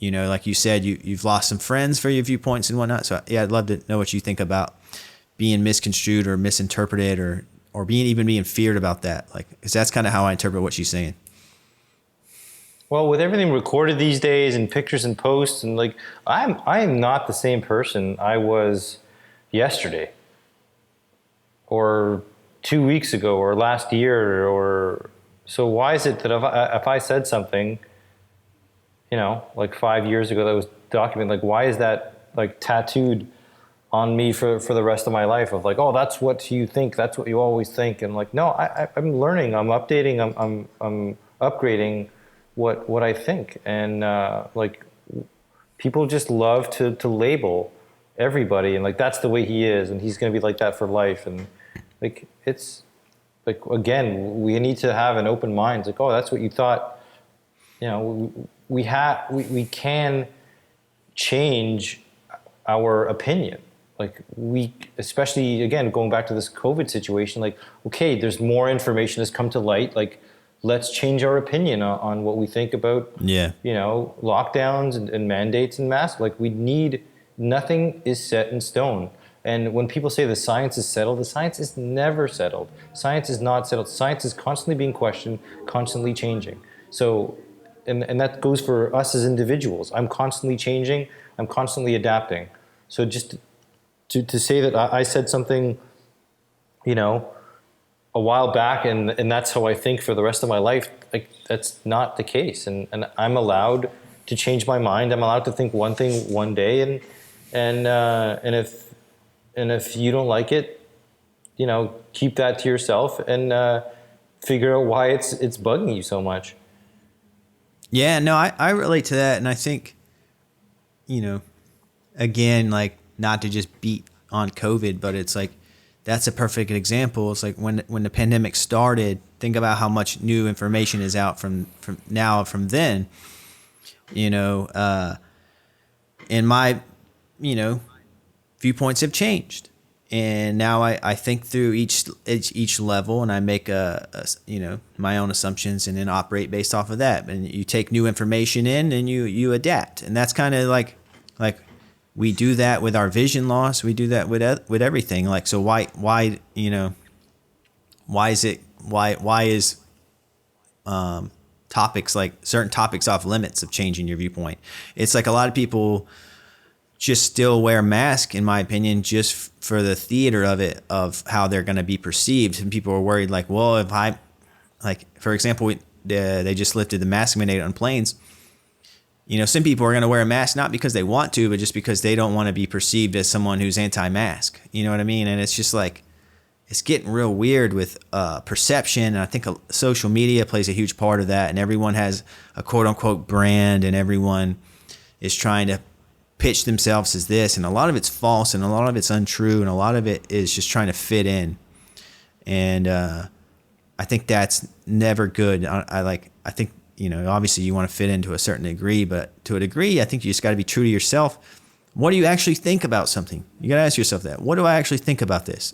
like you said, you've lost some friends for your viewpoints and whatnot. So yeah, I'd love to know what you think about being misconstrued or misinterpreted or being feared about that. Like, because that's kind of how I interpret what she's saying. Well, with everything recorded these days and pictures and posts, and like, I am not the same person I was yesterday or 2 weeks ago or last year. Or so why is it that if I said something, like 5 years ago, that was document, like, why is that like tattooed on me for the rest of my life of like, oh, that's what you think, that's what you always think. And like, no, I'm learning, I'm updating, I'm upgrading what I think. And like, people just love to label everybody, and like, that's the way he is, and he's going to be like that for life. And like, it's like, again, we need to have an open mind. It's like, oh, that's what you thought. You know, we can change our opinion. Like, we, especially, again, going back to this COVID situation, like, okay, there's more information has come to light. Like, let's change our opinion on what we think about, you know, lockdowns and mandates and masks. Like, we need, nothing is set in stone. And when people say the science is settled, the science is never settled. Science is not settled. Science is constantly being questioned, constantly changing. So, and that goes for us as individuals. I'm constantly changing. I'm constantly adapting. So just to say that I said something, you know, a while back, and that's how I think for the rest of my life, like, that's not the case. And I'm allowed to change my mind. I'm allowed to think one thing one day, and if you don't like it, you know, keep that to yourself and figure out why it's bugging you so much. Yeah, no, I relate to that, and I think, you know, again, like, not to just beat on COVID, but it's like, that's a perfect example. It's like when the pandemic started, think about how much new information is out from then, you know, and my, you know, viewpoints have changed. And now I think through each level, and I make you know, my own assumptions, and then operate based off of that. And you take new information in, and you adapt. And that's kind of like we do that with our vision loss. We do that with everything. Like, so why you know, why is topics, like certain topics, off limits of changing your viewpoint? It's like a lot of people just still wear masks, in my opinion, just for the theater of it, of how they're going to be perceived. And people are worried, like, well, if like, for example, they just lifted the mask mandate on planes. You know, some people are going to wear a mask not because they want to, but just because they don't want to be perceived as someone who's anti-mask. You know what I mean? And it's just like, it's getting real weird with perception. And I think social media plays a huge part of that. And everyone has a quote unquote brand, and everyone is trying to pitch themselves as this. And a lot of it's false, and a lot of it's untrue. And a lot of it is just trying to fit in. And I think that's never good. I think, you know, obviously you want to fit into a certain degree, but to a degree, I think you just got to be true to yourself. What do you actually think about something? You got to ask yourself that. What do I actually think about this?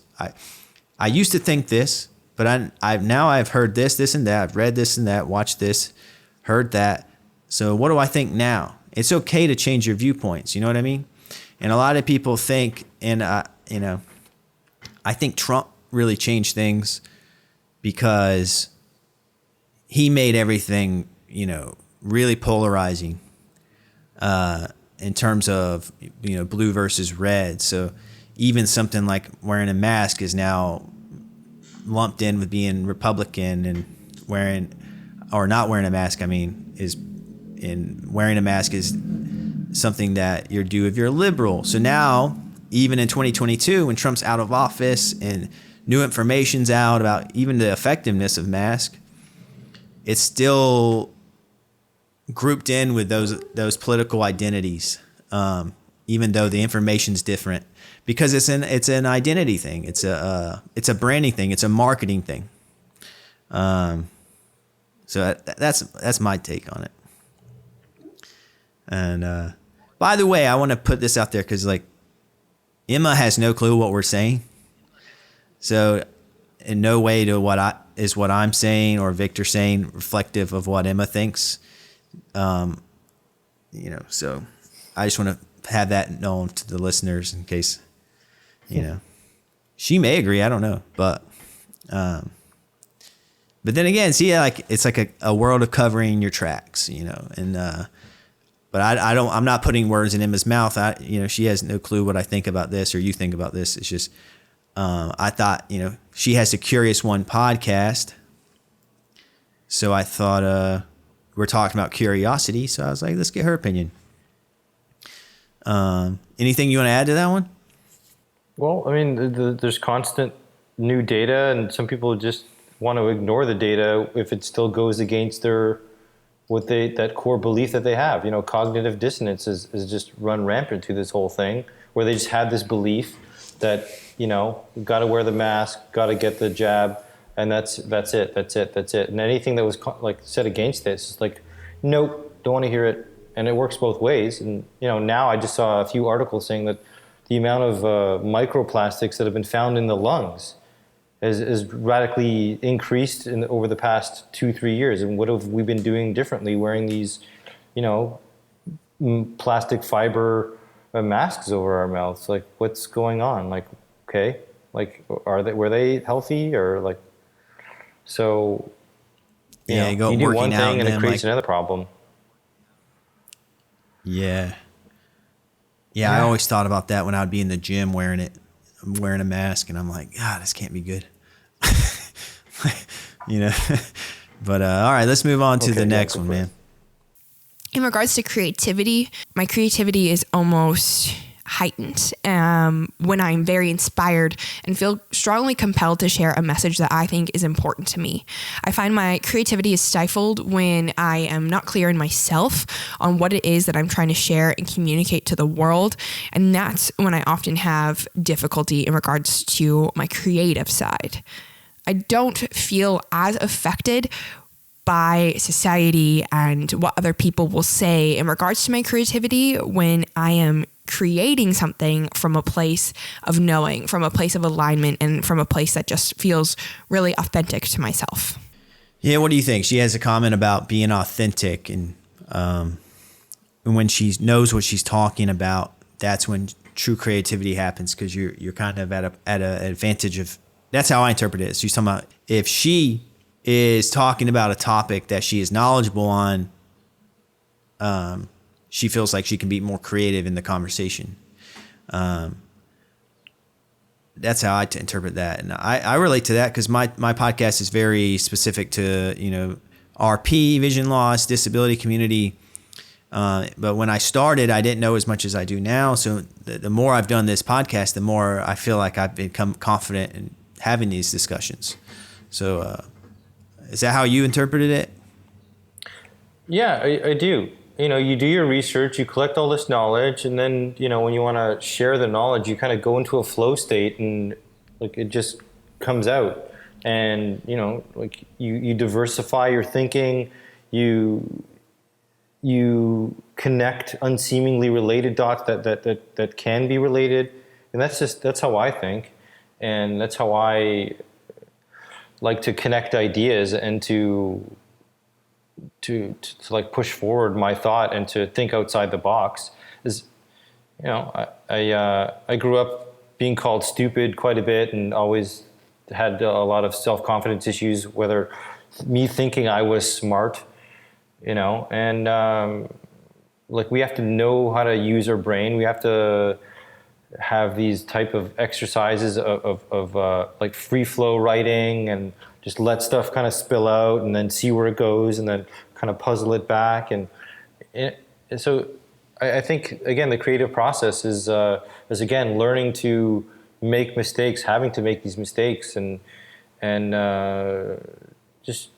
I used to think this, but I've heard this and that. I've read this and that, watched this, heard that. So what do I think now? It's okay to change your viewpoints. You know what I mean? And a lot of people think, and you know, I think Trump really changed things because he made everything, you know, really polarizing in terms of, you know, blue versus red. So even something like wearing a mask is now lumped in with being Republican, and not wearing a mask, I mean, wearing a mask is something that you're due if you're a liberal. So now, even in 2022, when Trump's out of office and new information's out about even the effectiveness of masks, it's still grouped in with those political identities, even though the information's different, because it's an identity thing. It's a branding thing. It's a marketing thing. So that's my take on it. And by the way, I want to put this out there because, like, Emma has no clue what we're saying. So in no way what I'm saying or Victor saying reflective of what Emma thinks. You know, so I just want to have that known to the listeners in case, you know, she may agree. I don't know, but then again, see, like, it's like a world of covering your tracks, you know, and but I'm not putting words in Emma's mouth. You know, she has no clue what I think about this or you think about this. It's just, I thought, you know, she has the Curious One podcast. So I thought, we're talking about curiosity. So I was like, let's get her opinion. Anything you want to add to that one? Well, I mean, there's constant new data, and some people just want to ignore the data if it still goes against that core belief that they have. Cognitive dissonance is just run rampant through this whole thing, where they just have this belief that got to wear the mask, got to get the jab, and that's it. And anything that was said against this is like, nope, don't want to hear it. And it works both ways. And now I just saw a few articles saying that the amount of microplastics that have been found in the lungs is radically increased over the past 2-3 years. And what have we been doing differently, wearing these, plastic fiber masks over our mouths? Like, what's going on? Like, okay, like, were they healthy, or like? So, you do one thing and it creates another problem. Yeah. I always thought about that when I would be in the gym wearing a mask, and I'm like, God, this can't be good. But all right, let's move on to the next one, man. In regards to creativity, my creativity is almost heightened when I'm very inspired and feel strongly compelled to share a message that I think is important to me. I find my creativity is stifled when I am not clear in myself on what it is that I'm trying to share and communicate to the world. And that's when I often have difficulty in regards to my creative side. I don't feel as affected by society and what other people will say in regards to my creativity when I am creating something from a place of knowing, from a place of alignment, and from a place that just feels really authentic to myself. Yeah, what do you think? She has a comment about being authentic, and when she knows what she's talking about, that's when true creativity happens, because you're kind of at an advantage of. That's how I interpret it. So she's talking about if she is talking about a topic that she is knowledgeable on, she feels like she can be more creative in the conversation. That's how I interpret that. And I relate to that because my podcast is very specific to, RP, vision loss, disability community. But when I started, I didn't know as much as I do now. So the more I've done this podcast, the more I feel like I've become confident in having these discussions. So is that how you interpreted it? Yeah, I do. You do your research, you collect all this knowledge, and then, when you want to share the knowledge, you kind of go into a flow state, and it just comes out. And, you diversify your thinking, you connect unseemingly related dots that can be related. And that's how I think. And that's how I like to connect ideas and to push forward my thought and to think outside the box. I grew up being called stupid quite a bit and always had a lot of self-confidence issues, whether me thinking I was smart, and we have to know how to use our brain. We have to have these type of exercises of free flow writing, and just let stuff kind of spill out and then see where it goes and then kind of puzzle it back. And so I think, again, the creative process is again, learning to make mistakes, having to make these mistakes, and just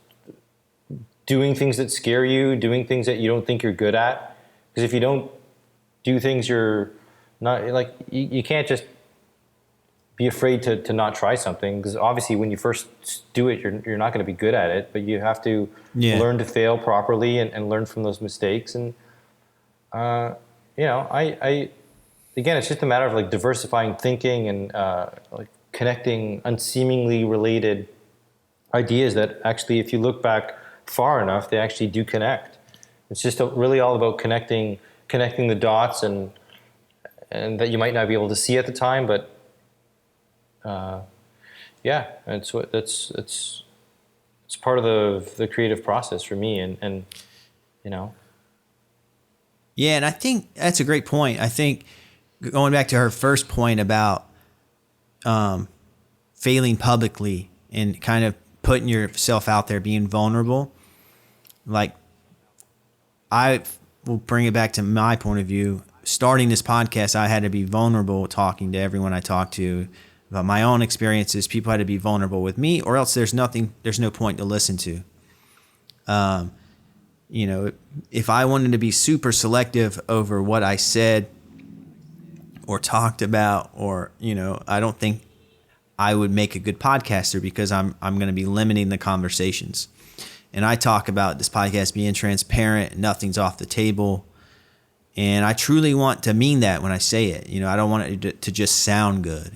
doing things that scare you, doing things that you don't think you're good at. Because if you don't do things you're not, you can't just be afraid to not try something, because obviously when you first do it, you're not going to be good at it, but you have to learn to fail properly and learn from those mistakes. And, again, it's just a matter of diversifying thinking and connecting unseemingly related ideas that actually, if you look back far enough, they actually do connect. It's just really all about connecting the dots and that you might not be able to see at the time, but it's part of the creative process for me, and. Yeah, and I think that's a great point. I think going back to her first point about failing publicly and kind of putting yourself out there, being vulnerable, I will bring it back to my point of view. starting this podcast, I had to be vulnerable talking to everyone I talked to about my own experiences. People had to be vulnerable with me, or else there's no point to listen to. If I wanted to be super selective over what I said or talked about, or, I don't think I would make a good podcaster, because I'm going to be limiting the conversations. And I talk about this podcast being transparent, nothing's off the table. And I truly want to mean that when I say it. I don't want it to just sound good.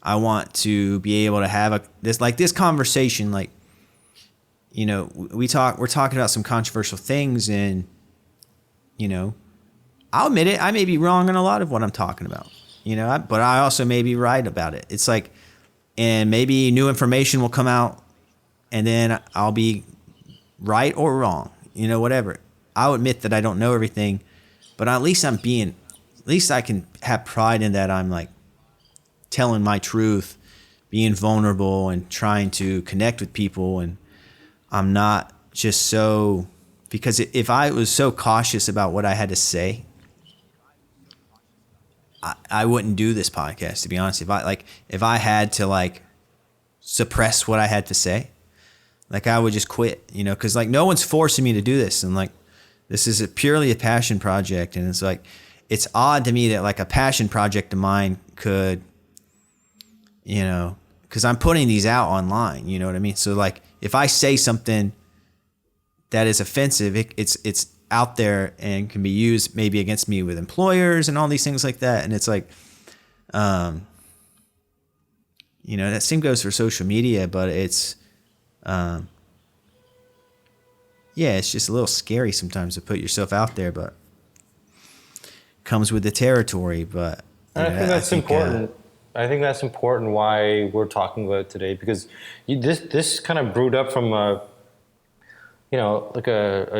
I want to be able to have this conversation. We're talking about some controversial things, and I'll admit it, I may be wrong on a lot of what I'm talking about. But I also may be right about it. It's like, and maybe new information will come out, and then I'll be right or wrong. Whatever. I'll admit that I don't know everything. But at least I can have pride in that. I'm like telling my truth, being vulnerable, and trying to connect with people. And I'm not just because if I was so cautious about what I had to say, I wouldn't do this podcast, to be honest. If I had to suppress what I had to say, I would just quit, because no one's forcing me to do this. And this is purely a passion project, and it's odd to me that a passion project of mine could, because I'm putting these out online, you know what I mean? So if I say something that is offensive, it's out there and can be used maybe against me with employers and all these things like that. And it's that same goes for social media, but it's, it's just a little scary sometimes to put yourself out there, but comes with the territory. But I think that's important. I think that's important why we're talking about it today, because this kind of brewed up from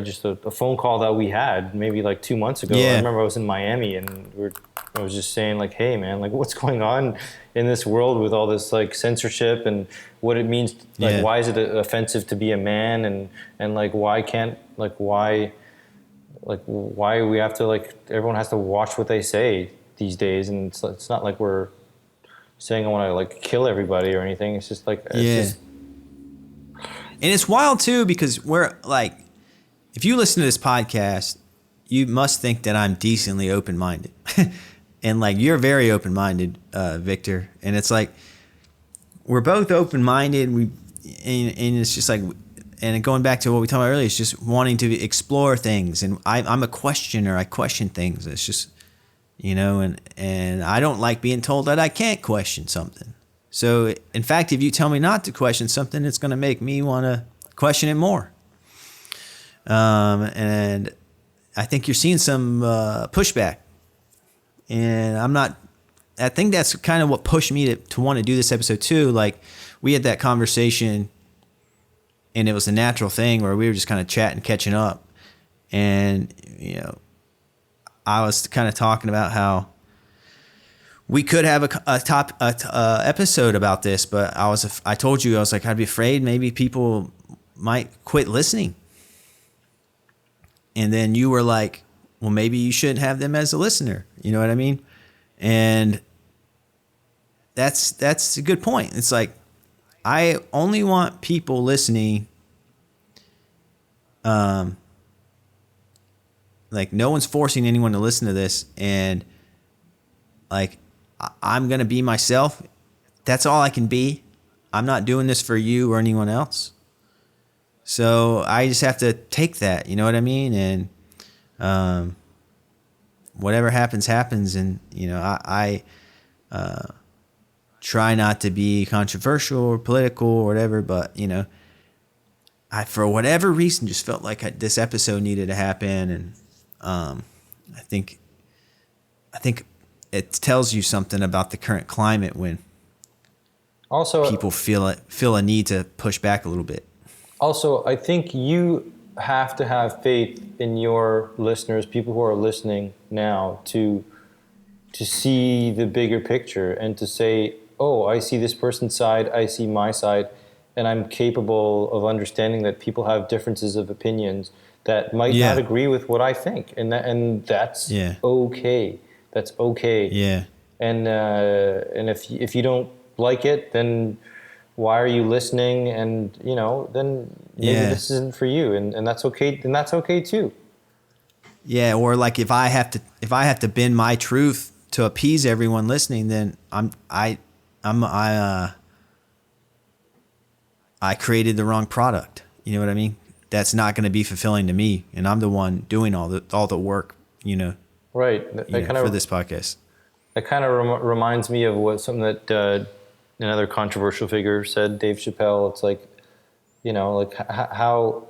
just a phone call that we had maybe 2 months ago. Yeah. I remember I was in Miami, and I was just saying hey man, what's going on in this world with all this censorship and what it means, why is it offensive to be a man, and why can't why we have to everyone has to watch what they say these days. And it's not like we're saying I want to kill everybody or anything. It's just and it's wild too, because we're if you listen to this podcast, you must think that I'm decently open-minded. And you're very open-minded, Victor. And it's we're both open-minded. And it's just and going back to what we talked about earlier, it's just wanting to explore things. And I'm a questioner. I question things. It's just, and I don't like being told that I can't question something. So, in fact, if you tell me not to question something, it's going to make me want to question it more. And I think you're seeing some pushback. And I think that's kind of what pushed me to want to do this episode too. We had that conversation, and it was a natural thing where we were just kind of chatting, catching up. And, I was kind of talking about how we could have a episode about this, but I told you, I'd be afraid maybe people might quit listening. And then you were like, well, maybe you shouldn't have them as a listener. You know what I mean? And that's a good point. It's I only want people listening. No one's forcing anyone to listen to this, and I'm going to be myself. That's all I can be. I'm not doing this for you or anyone else. So I just have to take that, you know what I mean? And whatever happens, happens. And, I try not to be controversial or political or whatever, but, I, for whatever reason, just felt like this episode needed to happen. And I think it tells you something about the current climate when also people feel a need to push back a little bit. Also, I think you have to have faith in your listeners, people who are listening now, to see the bigger picture and to say, oh, I see this person's side, I see my side, and I'm capable of understanding that people have differences of opinions, that might not agree with what I think, and that's okay. That's okay. Yeah. And if you don't like it, then why are you listening? And then maybe this isn't for you, and that's okay. And that's okay too. Yeah, or like if I have to bend my truth to appease everyone listening, then I created the wrong product. You know what I mean? That's not going to be fulfilling to me, and I'm the one doing all the work. Right. For this podcast. That kind of reminds me of something that another controversial figure said, Dave Chappelle. It's like, like how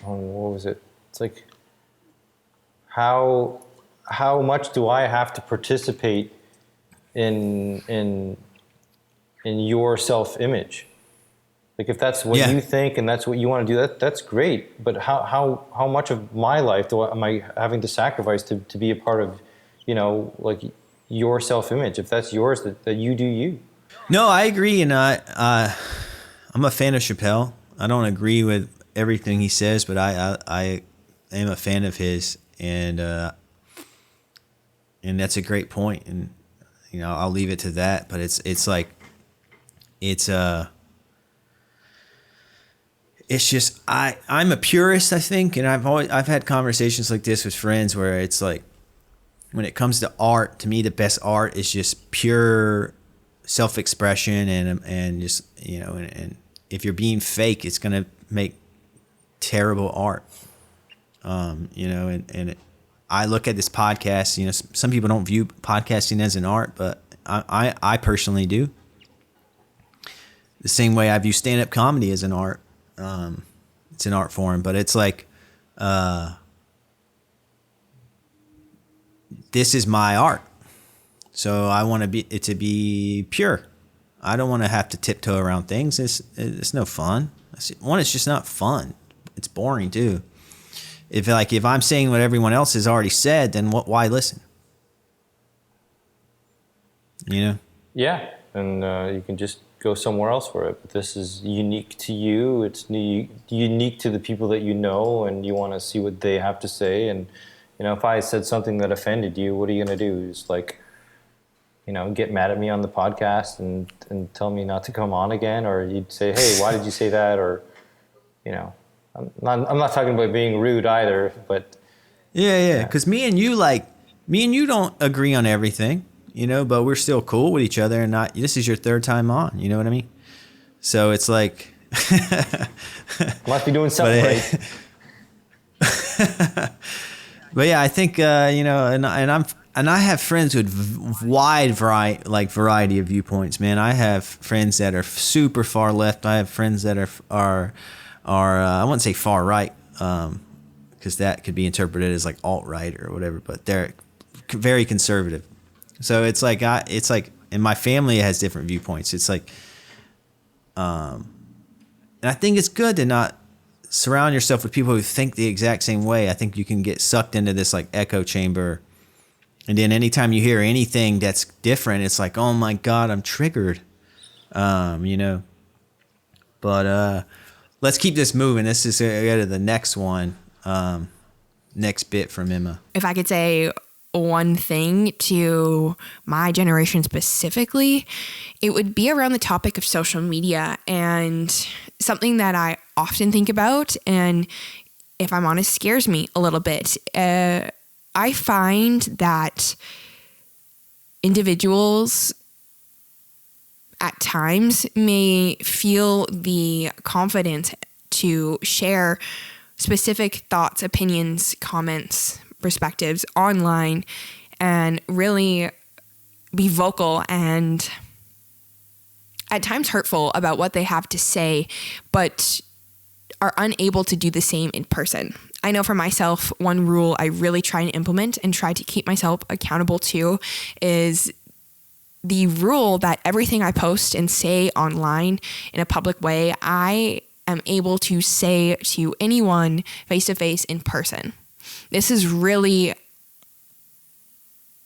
what was it? It's like how much do I have to participate in your self-image? Like if that's what you think and that's what you want to do, that's great. But how much of my life am I having to sacrifice to be a part of, like your self-image? If that's yours, that you do you. No, I agree, and I'm a fan of Chappelle. I don't agree with everything he says, but I am a fan of his, and that's a great point. And I'll leave it to that. But it's just I'm a purist, I think, and I've had conversations like this with friends where it's like, when it comes to art, to me the best art is just pure self-expression, and just and if you're being fake, it's gonna make terrible art. I look at this podcast. Some people don't view podcasting as an art, but I personally do. The same way I view stand-up comedy as an art. It's an art form, but it's like, this is my art. So I want it to be pure. I don't want to have to tiptoe around things. It's no fun. One, it's just not fun. It's boring too. If I'm saying what everyone else has already said, then why listen? Yeah, and you can just go somewhere else for it. But this is unique to you. It's unique to the people that you know, and you want to see what they have to say. And if I said something that offended you, what are you going to do? Just get mad at me on the podcast and tell me not to come on again? Or you'd say, hey, why did you say that? Or, I'm not talking about being rude either, but. Yeah. Because me and you don't agree on everything, but we're still cool with each other, and this is your third time on, you know what I mean? So it's like. Must be doing something right. But yeah, I think and I have friends with wide variety of viewpoints. Man, I have friends that are super far left. I have friends that are I wouldn't say far right, because that could be interpreted as like alt right or whatever. But they're very conservative. So it's like and my family has different viewpoints. It's like, and I think it's good to not surround yourself with people who think the exact same way. I think you can get sucked into this like echo chamber, and then anytime you hear anything that's different, it's like, oh my God, I'm triggered. But let's keep this moving. Let's just go to the next one. Next bit from Emma. If I could say one thing to my generation specifically, it would be around the topic of social media, and something that I often think about, and if I'm honest, scares me a little bit. I find that individuals at times may feel the confidence to share specific thoughts, opinions, comments, perspectives online, and really be vocal and at times hurtful about what they have to say, but are unable to do the same in person. I know for myself, one rule I really try and implement and try to keep myself accountable to is the rule that everything I post and say online in a public way, I am able to say to anyone face to face in person. This is really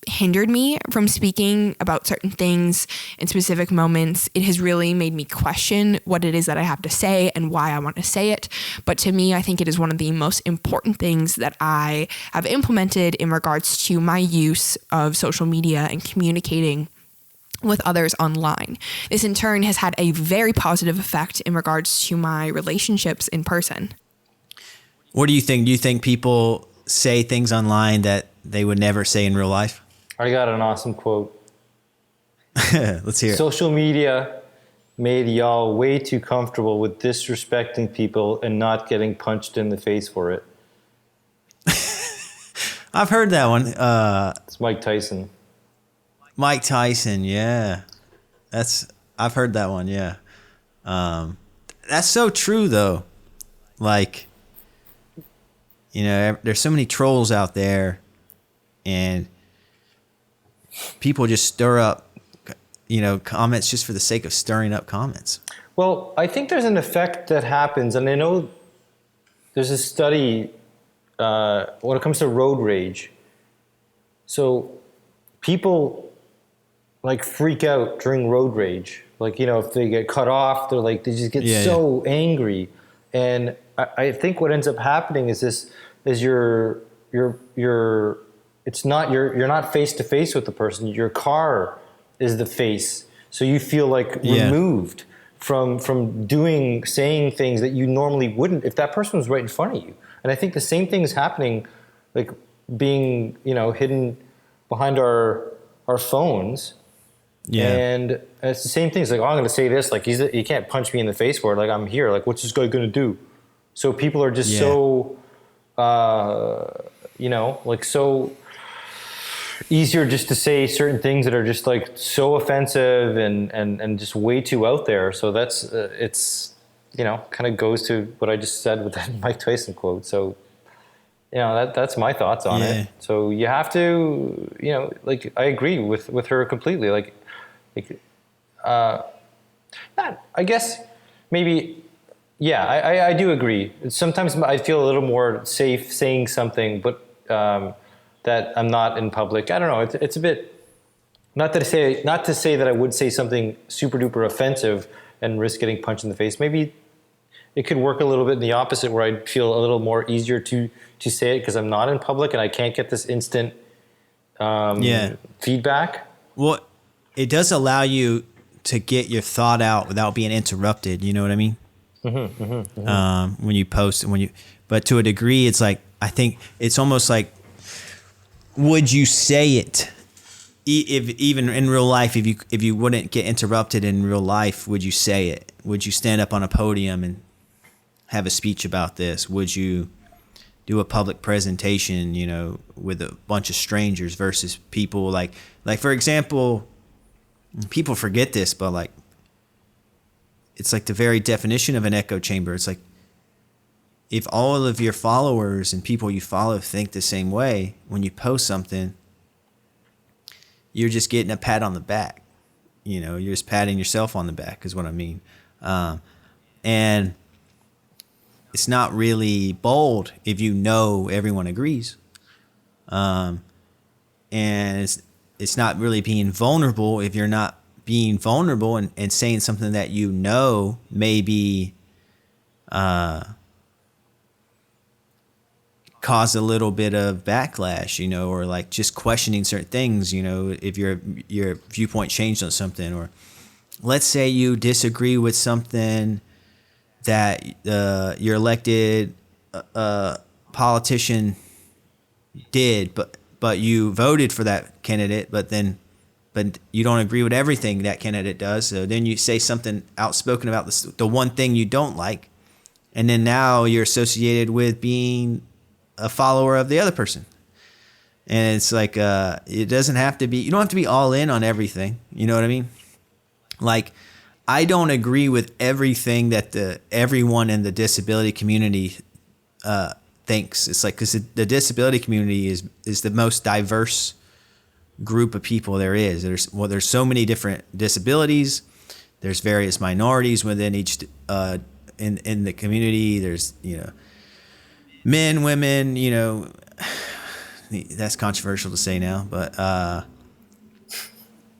hindered me from speaking about certain things in specific moments. It has really made me question what it is that I have to say and why I want to say it. But to me, I think it is one of the most important things that I have implemented in regards to my use of social media and communicating with others online. This in turn has had a very positive effect in regards to my relationships in person. What do you think? Do you think people say things online that they would never say in real life? I got an awesome quote. Let's hear it. Social media made y'all way too comfortable with disrespecting people and not getting punched in the face for it. I've heard that one. It's Mike Tyson. Mike Tyson, yeah. I've heard that one, yeah. That's so true though. Like, you know, there's so many trolls out there, and people just stir up, you know, comments just for the sake of stirring up comments. Well, I think there's an effect that happens, and I know there's a study when it comes to road rage. So people like freak out during road rage. Like, you know, if they get cut off, they just get so angry. And I think what ends up happening is you're not face to face with the person. Your car is the face. So you feel like removed from saying things that you normally wouldn't if that person was right in front of you. And I think the same thing is happening, like being, you know, hidden behind our phones. Yeah. And it's the same thing. It's like, oh, I'm going to say this. Like, he can't punch me in the face for it. Like, I'm here. Like, what's this guy going to do? So people are just so, you know, like so easier just to say certain things that are just like so offensive and just way too out there. So that's, it's, you know, kind of goes to what I just said with that Mike Tyson quote. So, you know, that's my thoughts on it. So you have to, you know, like, I agree with her completely. I guess maybe, I do agree. Sometimes I feel a little more safe saying something, but that I'm not in public. I don't know. It's a bit, not to say that I would say something super duper offensive and risk getting punched in the face. Maybe it could work a little bit in the opposite, where I'd feel a little more easier to say it because I'm not in public and I can't get this instant feedback. Well, it does allow you to get your thought out without being interrupted. You know what I mean? When you post, but to a degree, it's like, I think it's almost like, would you say it? If even in real life, if you wouldn't get interrupted in real life, would you say it? Would you stand up on a podium and have a speech about this? Would you do a public presentation, you know, with a bunch of strangers versus people like for example, people forget this, but like, it's like the very definition of an echo chamber. It's like, if all of your followers and people you follow think the same way, when you post something, you're just getting a pat on the back. You know, you're just patting yourself on the back is what I mean. And it's not really bold if you know everyone agrees. And it's not really being vulnerable if you're not being vulnerable and saying something that you know may be cause a little bit of backlash, you know, or like just questioning certain things, you know, if your viewpoint changed on something. Or let's say you disagree with something that your elected politician did, but you voted for that candidate, but you don't agree with everything that candidate does. So then you say something outspoken about the one thing you don't like, and then now you're associated with being a follower of the other person. And it's like, it doesn't have to be, you don't have to be all in on everything. You know what I mean? Like, I don't agree with everything that everyone in the disability community thinks. It's like, because the disability community is the most diverse group of people there is. There's so many different disabilities. There's various minorities within each in the community. There's, you know, men, women, you know, that's controversial to say now, but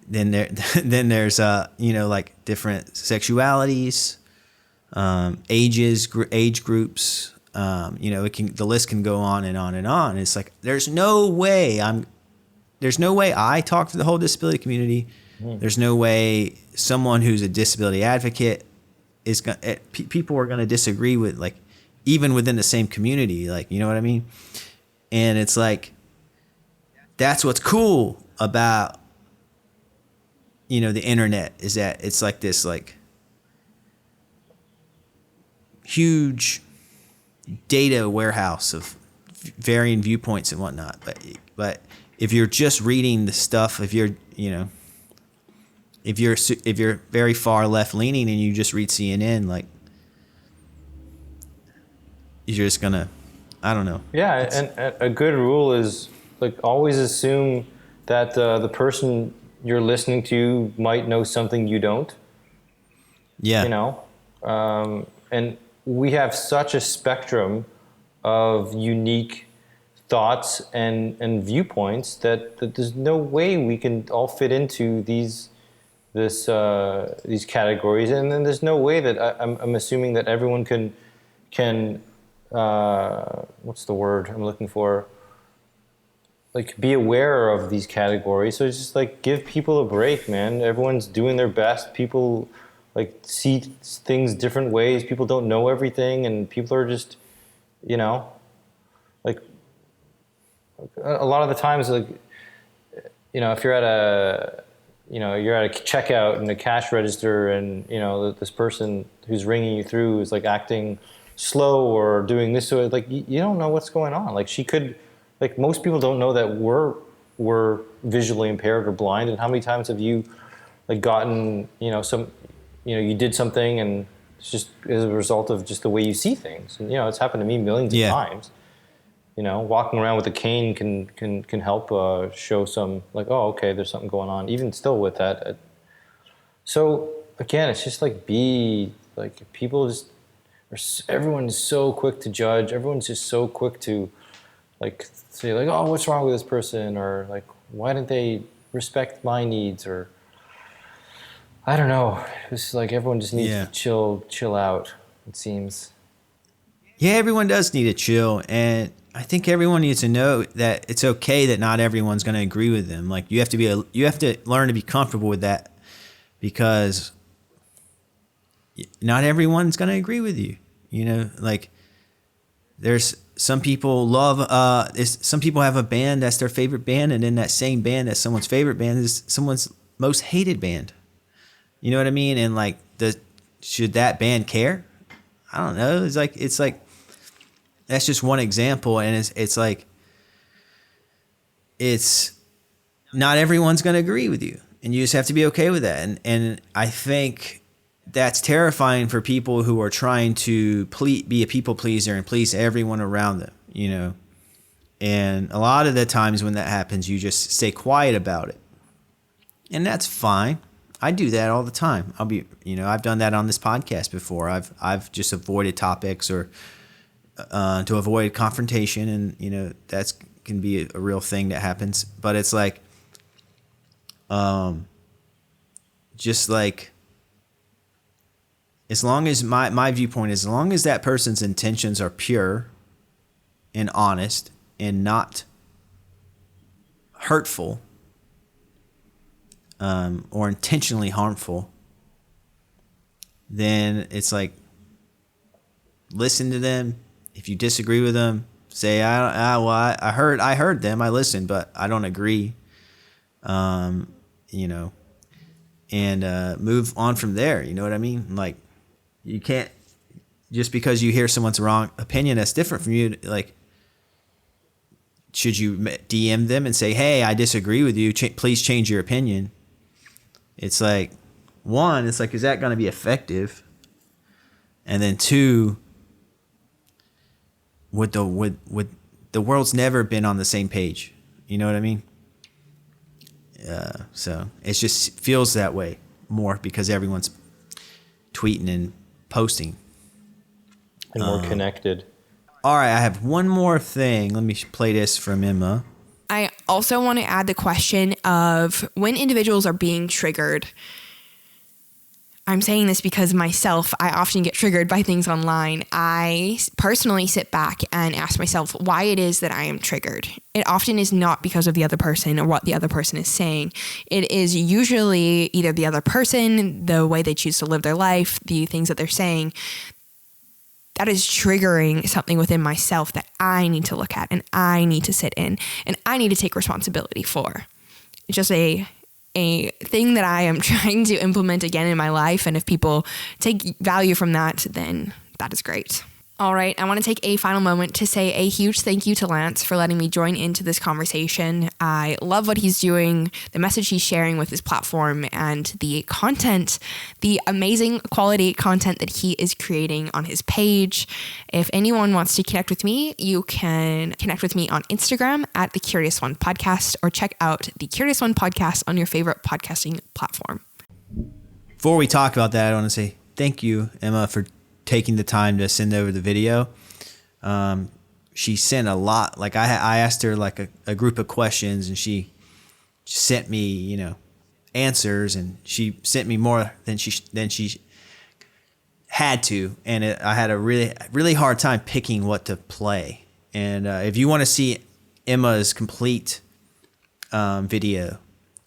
then there's like different sexualities, age groups. The list can go on and on and on. It's like there's no way I talk to the whole disability community. There's no way someone who's a disability advocate is going. People are going to disagree with, like, even within the same community, like, you know what I mean? And it's like, that's what's cool about, the internet, is that it's like this, like, huge data warehouse of varying viewpoints and whatnot. But if you're just reading the stuff, if you're very far left leaning and you just read CNN, like, you're just gonna, I don't know. Yeah, and a good rule is, like, always assume that the person you're listening to might know something you don't. Yeah. And we have such a spectrum of unique thoughts and viewpoints that there's no way we can all fit into these categories, and then there's no way that I'm assuming that everyone can what's the word I'm looking for? Like, be aware of these categories. So it's just like, give people a break, man. Everyone's doing their best. People, like, see things different ways. People don't know everything, and people are just, like, a lot of the times, like, if you're at a checkout in a cash register, and this person who's ringing you through is, like, acting slow or doing this, so, like, you don't know what's going on. Like, she could, like, most people don't know that we're visually impaired or blind. And how many times have you, like, gotten you did something and it's just as a result of just the way you see things. And it's happened to me millions of times. Walking around with a cane can help show some, like, oh, okay, there's something going on, even still with that. So again, it's just like, people just, everyone's so quick to judge. Everyone's just so quick to, like, say, like, oh, what's wrong with this person? Or, like, why didn't they respect my needs? Or, I don't know. It's like everyone just needs to chill out, it seems. Yeah, everyone does need to chill. And I think everyone needs to know that it's okay that not everyone's going to agree with them. Like, you have to learn to be comfortable with that, because not everyone's going to agree with you. Like, there's some people some people have a band that's their favorite band, and then that same band that's someone's favorite band is someone's most hated band. You know what I mean? And, like, should that band care? I don't know. It's like that's just one example, and it's like, it's not everyone's going to agree with you, and you just have to be okay with that. And I think that's terrifying for people who are trying to be a people pleaser and please everyone around them, And a lot of the times when that happens, you just stay quiet about it. And that's fine. I do that all the time. I've done that on this podcast before. I've just avoided topics or to avoid confrontation, and that's can be a real thing that happens. But it's like, just like, as long as my viewpoint is, as long as that person's intentions are pure and honest and not hurtful, or intentionally harmful, then it's like, listen to them. If you disagree with them, say, I heard them, I listened, but I don't agree. And move on from there. You know what I mean? Like, you can't, just because you hear someone's wrong opinion that's different from you, like, should you DM them and say, hey, I disagree with you, please change your opinion? It's like, one, it's like, is that going to be effective? And then two, with the world's never been on the same page. You know what I mean? So it just feels that way more because everyone's tweeting and posting. And more connected. All right, I have one more thing. Let me play this from Emma. I also want to add the question of when individuals are being triggered. I'm saying this because myself, I often get triggered by things online. I personally sit back and ask myself why it is that I am triggered. It often is not because of the other person or what the other person is saying. It is usually either the other person, the way they choose to live their life, the things that they're saying. That is triggering something within myself that I need to look at and I need to sit in and I need to take responsibility for. It's just a thing that I am trying to implement again in my life. And if people take value from that, then that is great. All right, I want to take a final moment to say a huge thank you to Lance for letting me join into this conversation. I love what he's doing, the message he's sharing with his platform, and the content, the amazing quality content that he is creating on his page. If anyone wants to connect with me, you can connect with me on Instagram at The Curious One Podcast, or check out The Curious One Podcast on your favorite podcasting platform. Before we talk about that, I want to say thank you, Emma, for taking the time to send over the video. She sent a lot. Like I asked her like a group of questions, and she sent me, answers, and she sent me more than she had to. And I had a really hard time picking what to play. And if you want to see Emma's complete video,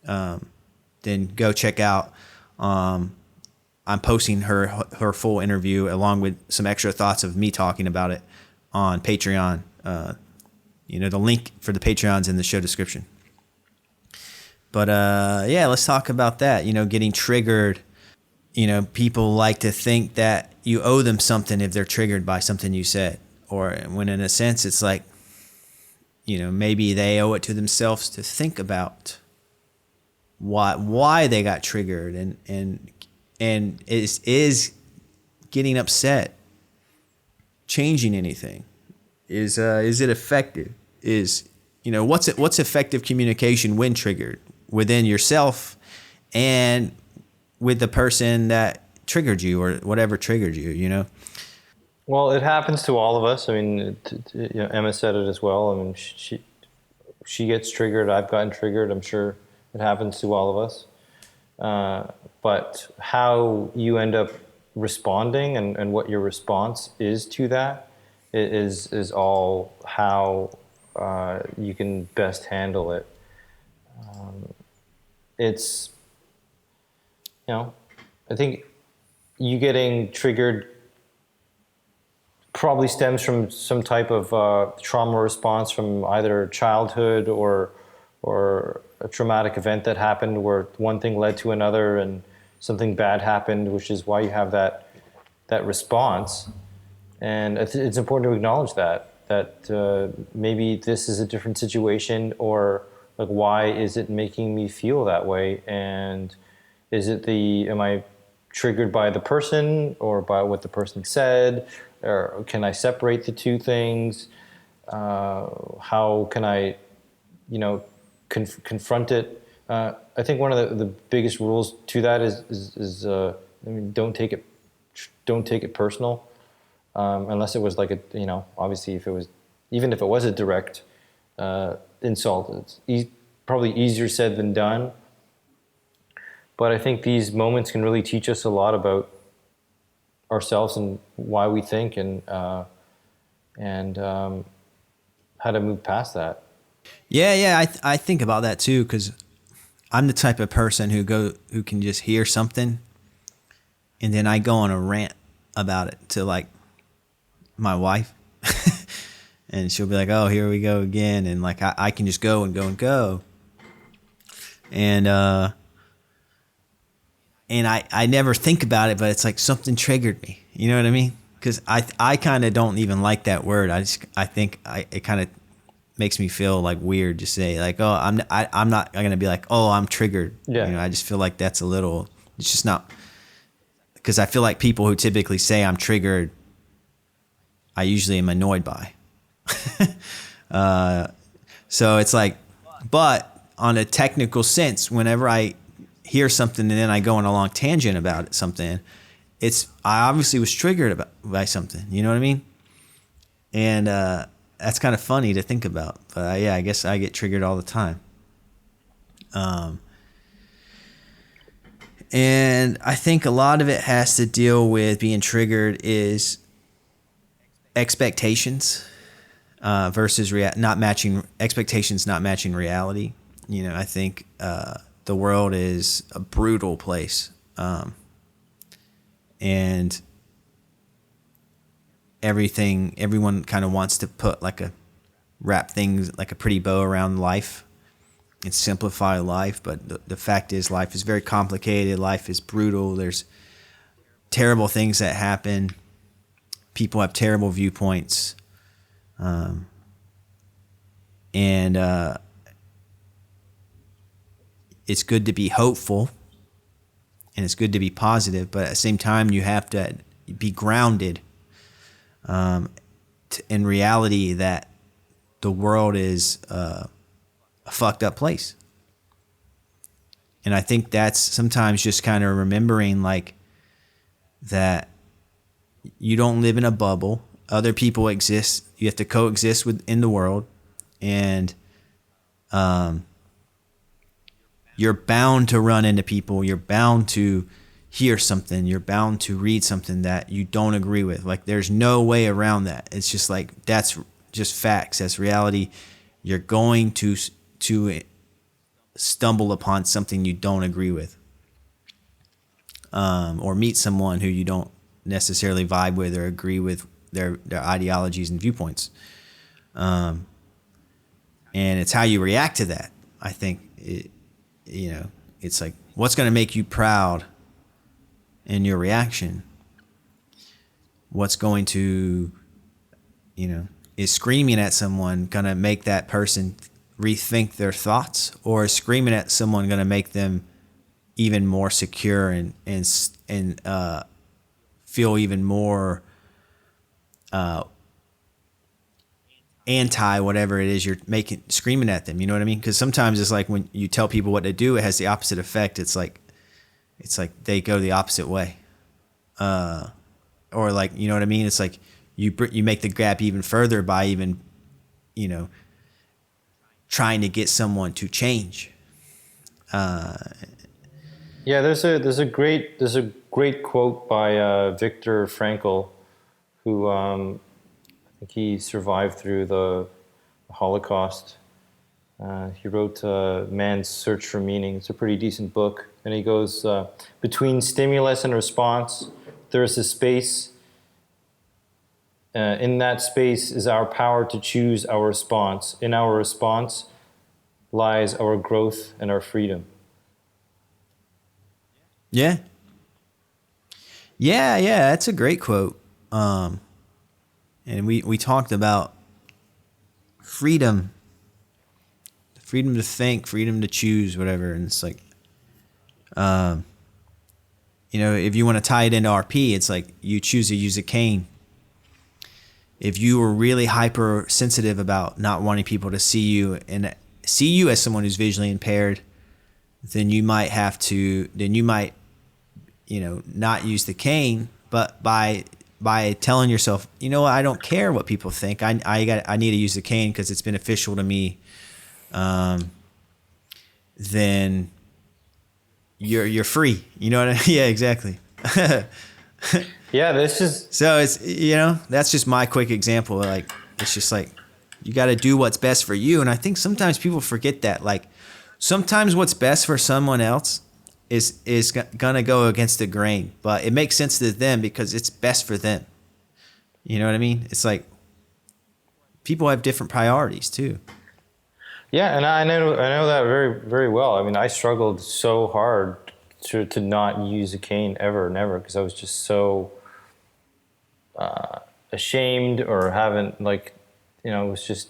then go check out. I'm posting her full interview along with some extra thoughts of me talking about it on Patreon. The link for the Patreon's in the show description. But let's talk about that. Getting triggered. People like to think that you owe them something if they're triggered by something you said, or when in a sense it's like, maybe they owe it to themselves to think about why they got triggered and is getting upset changing anything? Is it effective? What's effective communication when triggered within yourself and with the person that triggered you or whatever triggered you? Well, it happens to all of us. I mean, Emma said it as well. I mean, she gets triggered. I've gotten triggered. I'm sure it happens to all of us. But how you end up responding and what your response is to that is all how you can best handle it. It's, I think you getting triggered probably stems from some type of trauma response from either childhood or a traumatic event that happened where one thing led to another and something bad happened, which is why you have that response. And it's important to acknowledge that maybe this is a different situation, or like, why is it making me feel that way? And am I triggered by the person or by what the person said? Or can I separate the two things? How can I, confront it? I think one of the biggest rules to that is don't take it personal, unless it was like obviously even if it was a direct insult, it's probably easier said than done. But I think these moments can really teach us a lot about ourselves and why we think and how to move past that. Yeah, I think about that too, because I'm the type of person who can just hear something and then I go on a rant about it to like my wife and she'll be like, oh, here we go again. And like, I can just go and go and go. And I never think about it, but it's like something triggered me. You know what I mean? Because I kind of don't even like that word. I think it kind of makes me feel like weird to say like, oh, I'm not going to be like, oh, I'm triggered. Yeah. I just feel like that's it's just not, because I feel like people who typically say I'm triggered, I usually am annoyed by. So it's like, but on a technical sense, whenever I hear something and then I go on a long tangent about something, I obviously was triggered by something. You know what I mean? And that's kind of funny to think about. But yeah, I guess I get triggered all the time. And I think a lot of it has to deal with being triggered is expectations versus not matching expectations, not matching reality. You know, I think the world is a brutal place, and everyone kind of wants to put wrap things like a pretty bow around life and simplify life. But the fact is, life is very complicated. Life is brutal. There's terrible things that happen. People have terrible viewpoints. And it's good to be hopeful and it's good to be positive, but at the same time, you have to be grounded in reality that the world is a fucked up place. And I think that's sometimes just kind of remembering that you don't live in a bubble. Other people exist. You have to coexist within the world, and you're bound to run into people. You're bound to hear something. You're bound to read something that you don't agree with. There's no way around that. It's just that's just facts. That's reality. You're going to stumble upon something you don't agree with, or meet someone who you don't necessarily vibe with or agree with their ideologies and viewpoints. And it's how you react to that. I think it's what's going to make you proud in your reaction. What's going to, is screaming at someone going to make that person rethink their thoughts, or is screaming at someone going to make them even more secure and feel even more anti whatever it is you're screaming at them? You know what I mean? Because sometimes it's when you tell people what to do, it has the opposite effect. It's like they go the opposite way, or you know what I mean? It's you make the gap even further by even trying to get someone to change. Yeah, there's a great quote by Viktor Frankl, who I think he survived through the Holocaust. He wrote Man's Search for Meaning. It's a pretty decent book. And he goes, between stimulus and response, there is a space. In that space is our power to choose our response. In our response lies our growth and our freedom. Yeah. That's a great quote. And we talked about freedom to think, freedom to choose, whatever. And it's if you want to tie it into RP, it's you choose to use a cane. If you were really hypersensitive about not wanting people to see you as someone who's visually impaired, then you might not use the cane, but by telling yourself, I don't care what people think. I need to use the cane because it's beneficial to me. Then you're free. You know what I mean? Yeah, exactly. Yeah, this is... So it's, that's just my quick example. It's just you got to do what's best for you. And I think sometimes people forget that. Sometimes what's best for someone else is going to go against the grain, but it makes sense to them because it's best for them. You know what I mean? It's people have different priorities too. Yeah, and I know that very, very well. I mean, I struggled so hard to not use a cane ever and ever because I was just so ashamed or was just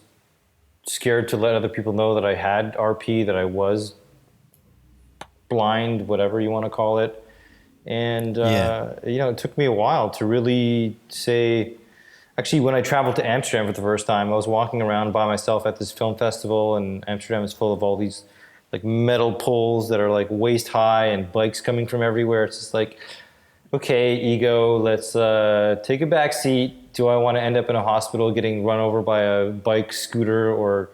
scared to let other people know that I had RP, that I was blind, whatever you want to call it. And, it took me a while to really say... Actually, when I traveled to Amsterdam for the first time, I was walking around by myself at this film festival, and Amsterdam is full of all these metal poles that are waist high and bikes coming from everywhere. It's just okay, ego, let's take a back seat. Do I want to end up in a hospital getting run over by a bike, scooter, or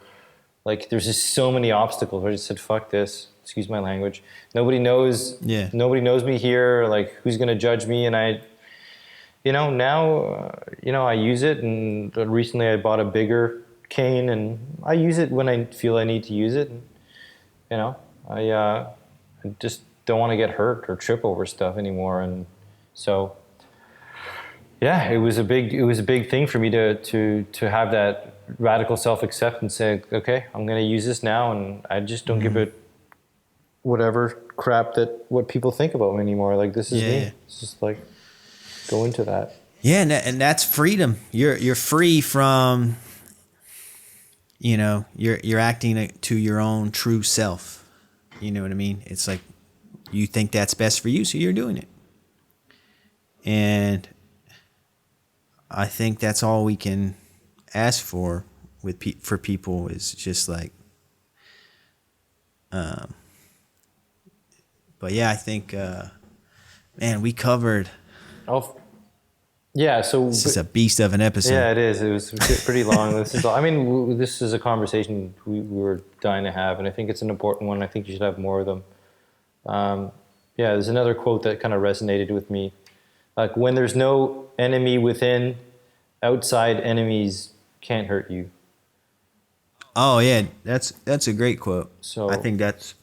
like there's just so many obstacles. I just said, fuck this. Excuse my language. Nobody knows. Yeah. Nobody knows me here. Like, who's gonna judge me? And now, I use it. And recently, I bought a bigger cane, and I use it when I feel I need to use it. And, I just don't want to get hurt or trip over stuff anymore. And so, yeah, it was a big thing for me to have that radical self-acceptance. Say, okay, I'm going to use this now, and I just don't give it whatever crap that what people think about me anymore. Like, this is me. Yeah. It's just like go into that. Yeah, and that's freedom. You're free from, you're acting to your own true self. You know what I mean? It's like you think that's best for you, so you're doing it. And I think that's all we can ask for for people is just like, but yeah, I think, man, we covered. Oh, yeah. So this is a beast of an episode. Yeah, it is. It was pretty long. This is a conversation we were dying to have, and I think it's an important one. I think you should have more of them. Yeah, there's another quote that kind of resonated with me. Like, when there's no enemy within, outside enemies can't hurt you. Oh yeah, that's a great quote. So I think that's.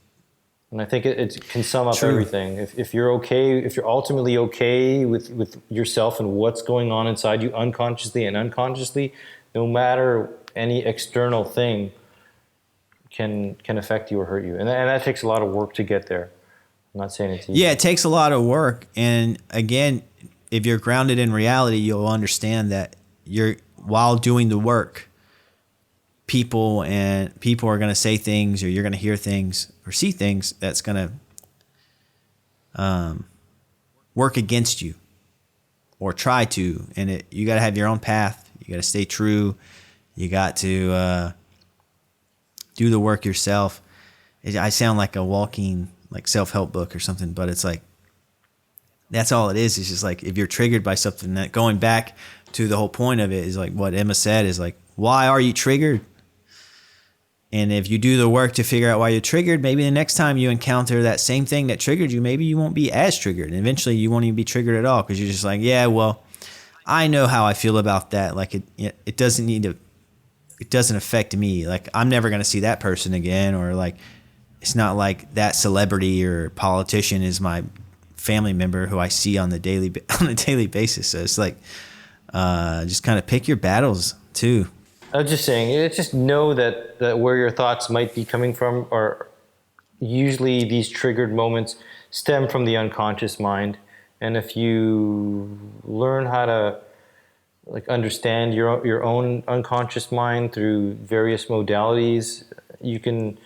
And I think it can sum up True. everything. If you're okay, if you're ultimately okay with yourself and what's going on inside you unconsciously and unconsciously, no matter any external thing can affect you or hurt you. And that takes a lot of work to get there. I'm not saying it's easy. Yeah, it takes a lot of work. And again, if you're grounded in reality, you'll understand that while doing the work, people are going to say things, or you're going to hear things or see things that's going to work against you or try to. And you got to have your own path. You got to stay true. You got to do the work yourself. I sound like a walking like self-help book or something, but it's like that's all it is. It's just like if you're triggered by something, that going back to the whole point of it is like what Emma said is like, why are you triggered? And if you do the work to figure out why you're triggered, maybe the next time you encounter that same thing that triggered you, maybe you won't be as triggered. And eventually you won't even be triggered at all because you're just like, yeah, well, I know how I feel about that. Like it doesn't affect me. Like I'm never going to see that person again. Or like, it's not like that celebrity or politician is my family member who I see on a daily basis. So it's like, just kind of pick your battles too. I was just saying, just know that where your thoughts might be coming from are usually these triggered moments stem from the unconscious mind. And if you learn how to like understand your own unconscious mind through various modalities, you can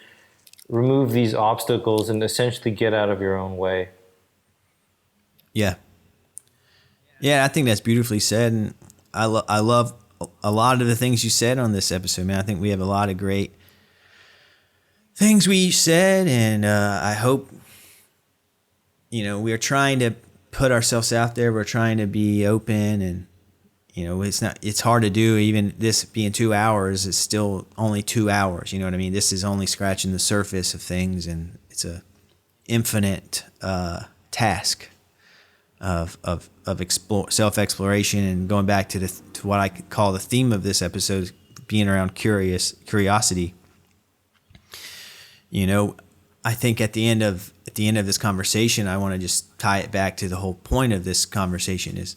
remove these obstacles and essentially get out of your own way. Yeah. Yeah, I think that's beautifully said. And I love a lot of the things you said on this episode, man. I think we have a lot of great things we said, and I hope, we're trying to put ourselves out there. We're trying to be open, and, it's hard to do. Even this being 2 hours, it's still only 2 hours. You know what I mean? This is only scratching the surface of things, and it's a infinite task of self-exploration. And going back to what I could call the theme of this episode, being around curiosity. I think at the end of this conversation, I want to just tie it back to the whole point of this conversation is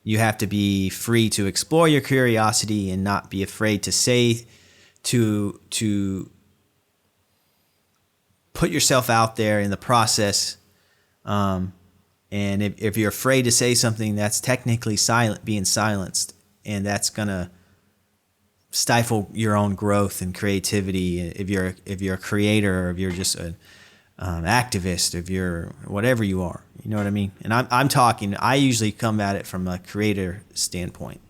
you have to be free to explore your curiosity and not be afraid to say, to put yourself out there in the process. And if you're afraid to say something that's technically being silenced, and that's gonna stifle your own growth and creativity. If you're a creator, or if you're just an activist, if you're whatever you are, you know what I mean. And I'm talking. I usually come at it from a creator standpoint,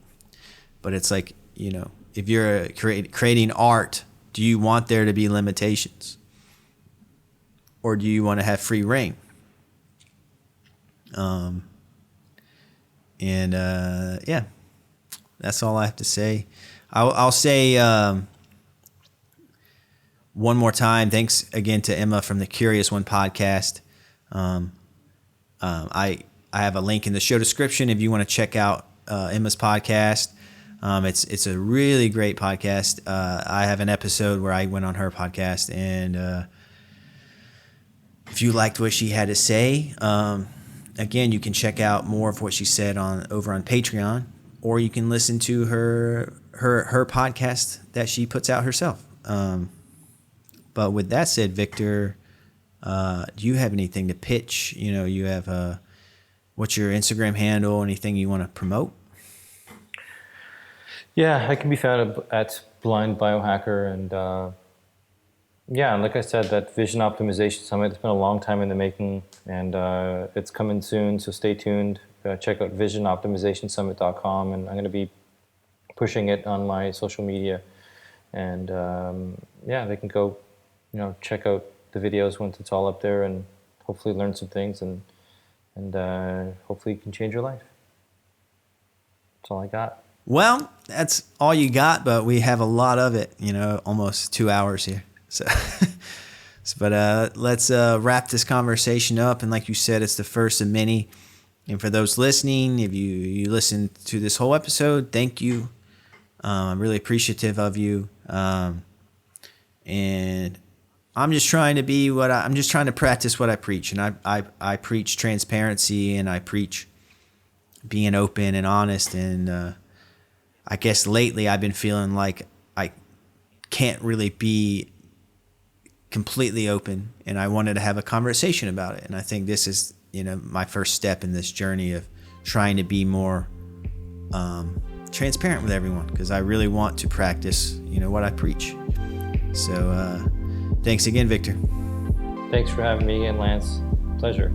but it's like if you're creating art, do you want there to be limitations, or do you want to have free reign? Yeah, that's all I have to say. I'll say one more time, thanks again to Emma from the Curious One podcast. I have a link in the show description if you want to check out Emma's podcast. It's a really great podcast. I have an episode where I went on her podcast, and if you liked what she had to say, again, you can check out more of what she said over on Patreon, or you can listen to her podcast that she puts out herself. But with that said, Victor, do you have anything to pitch? You have what's your Instagram handle? Anything you want to promote? Yeah, I can be found at Blind Biohacker, and like I said, that Vision Optimization Summit, it's been a long time in the making, and it's coming soon, so stay tuned. Check out visionoptimizationsummit.com, and I'm going to be pushing it on my social media, and they can go, check out the videos once it's all up there, and hopefully learn some things, and hopefully it can change your life. That's all I got. Well, that's all you got, but we have a lot of it, almost 2 hours here. So, but let's wrap this conversation up. And like you said, it's the first of many. And for those listening, if you listened to this whole episode, thank you. I'm really appreciative of you. And I'm just trying to I'm just trying to practice what I preach. And I preach transparency, and I preach being open and honest. And I guess lately I've been feeling like I can't really be completely open, and I wanted to have a conversation about it. And I think this is, my first step in this journey of trying to be more transparent with everyone, because I really want to practice, what I preach. So thanks again, Victor. Thanks for having me again, Lance. Pleasure.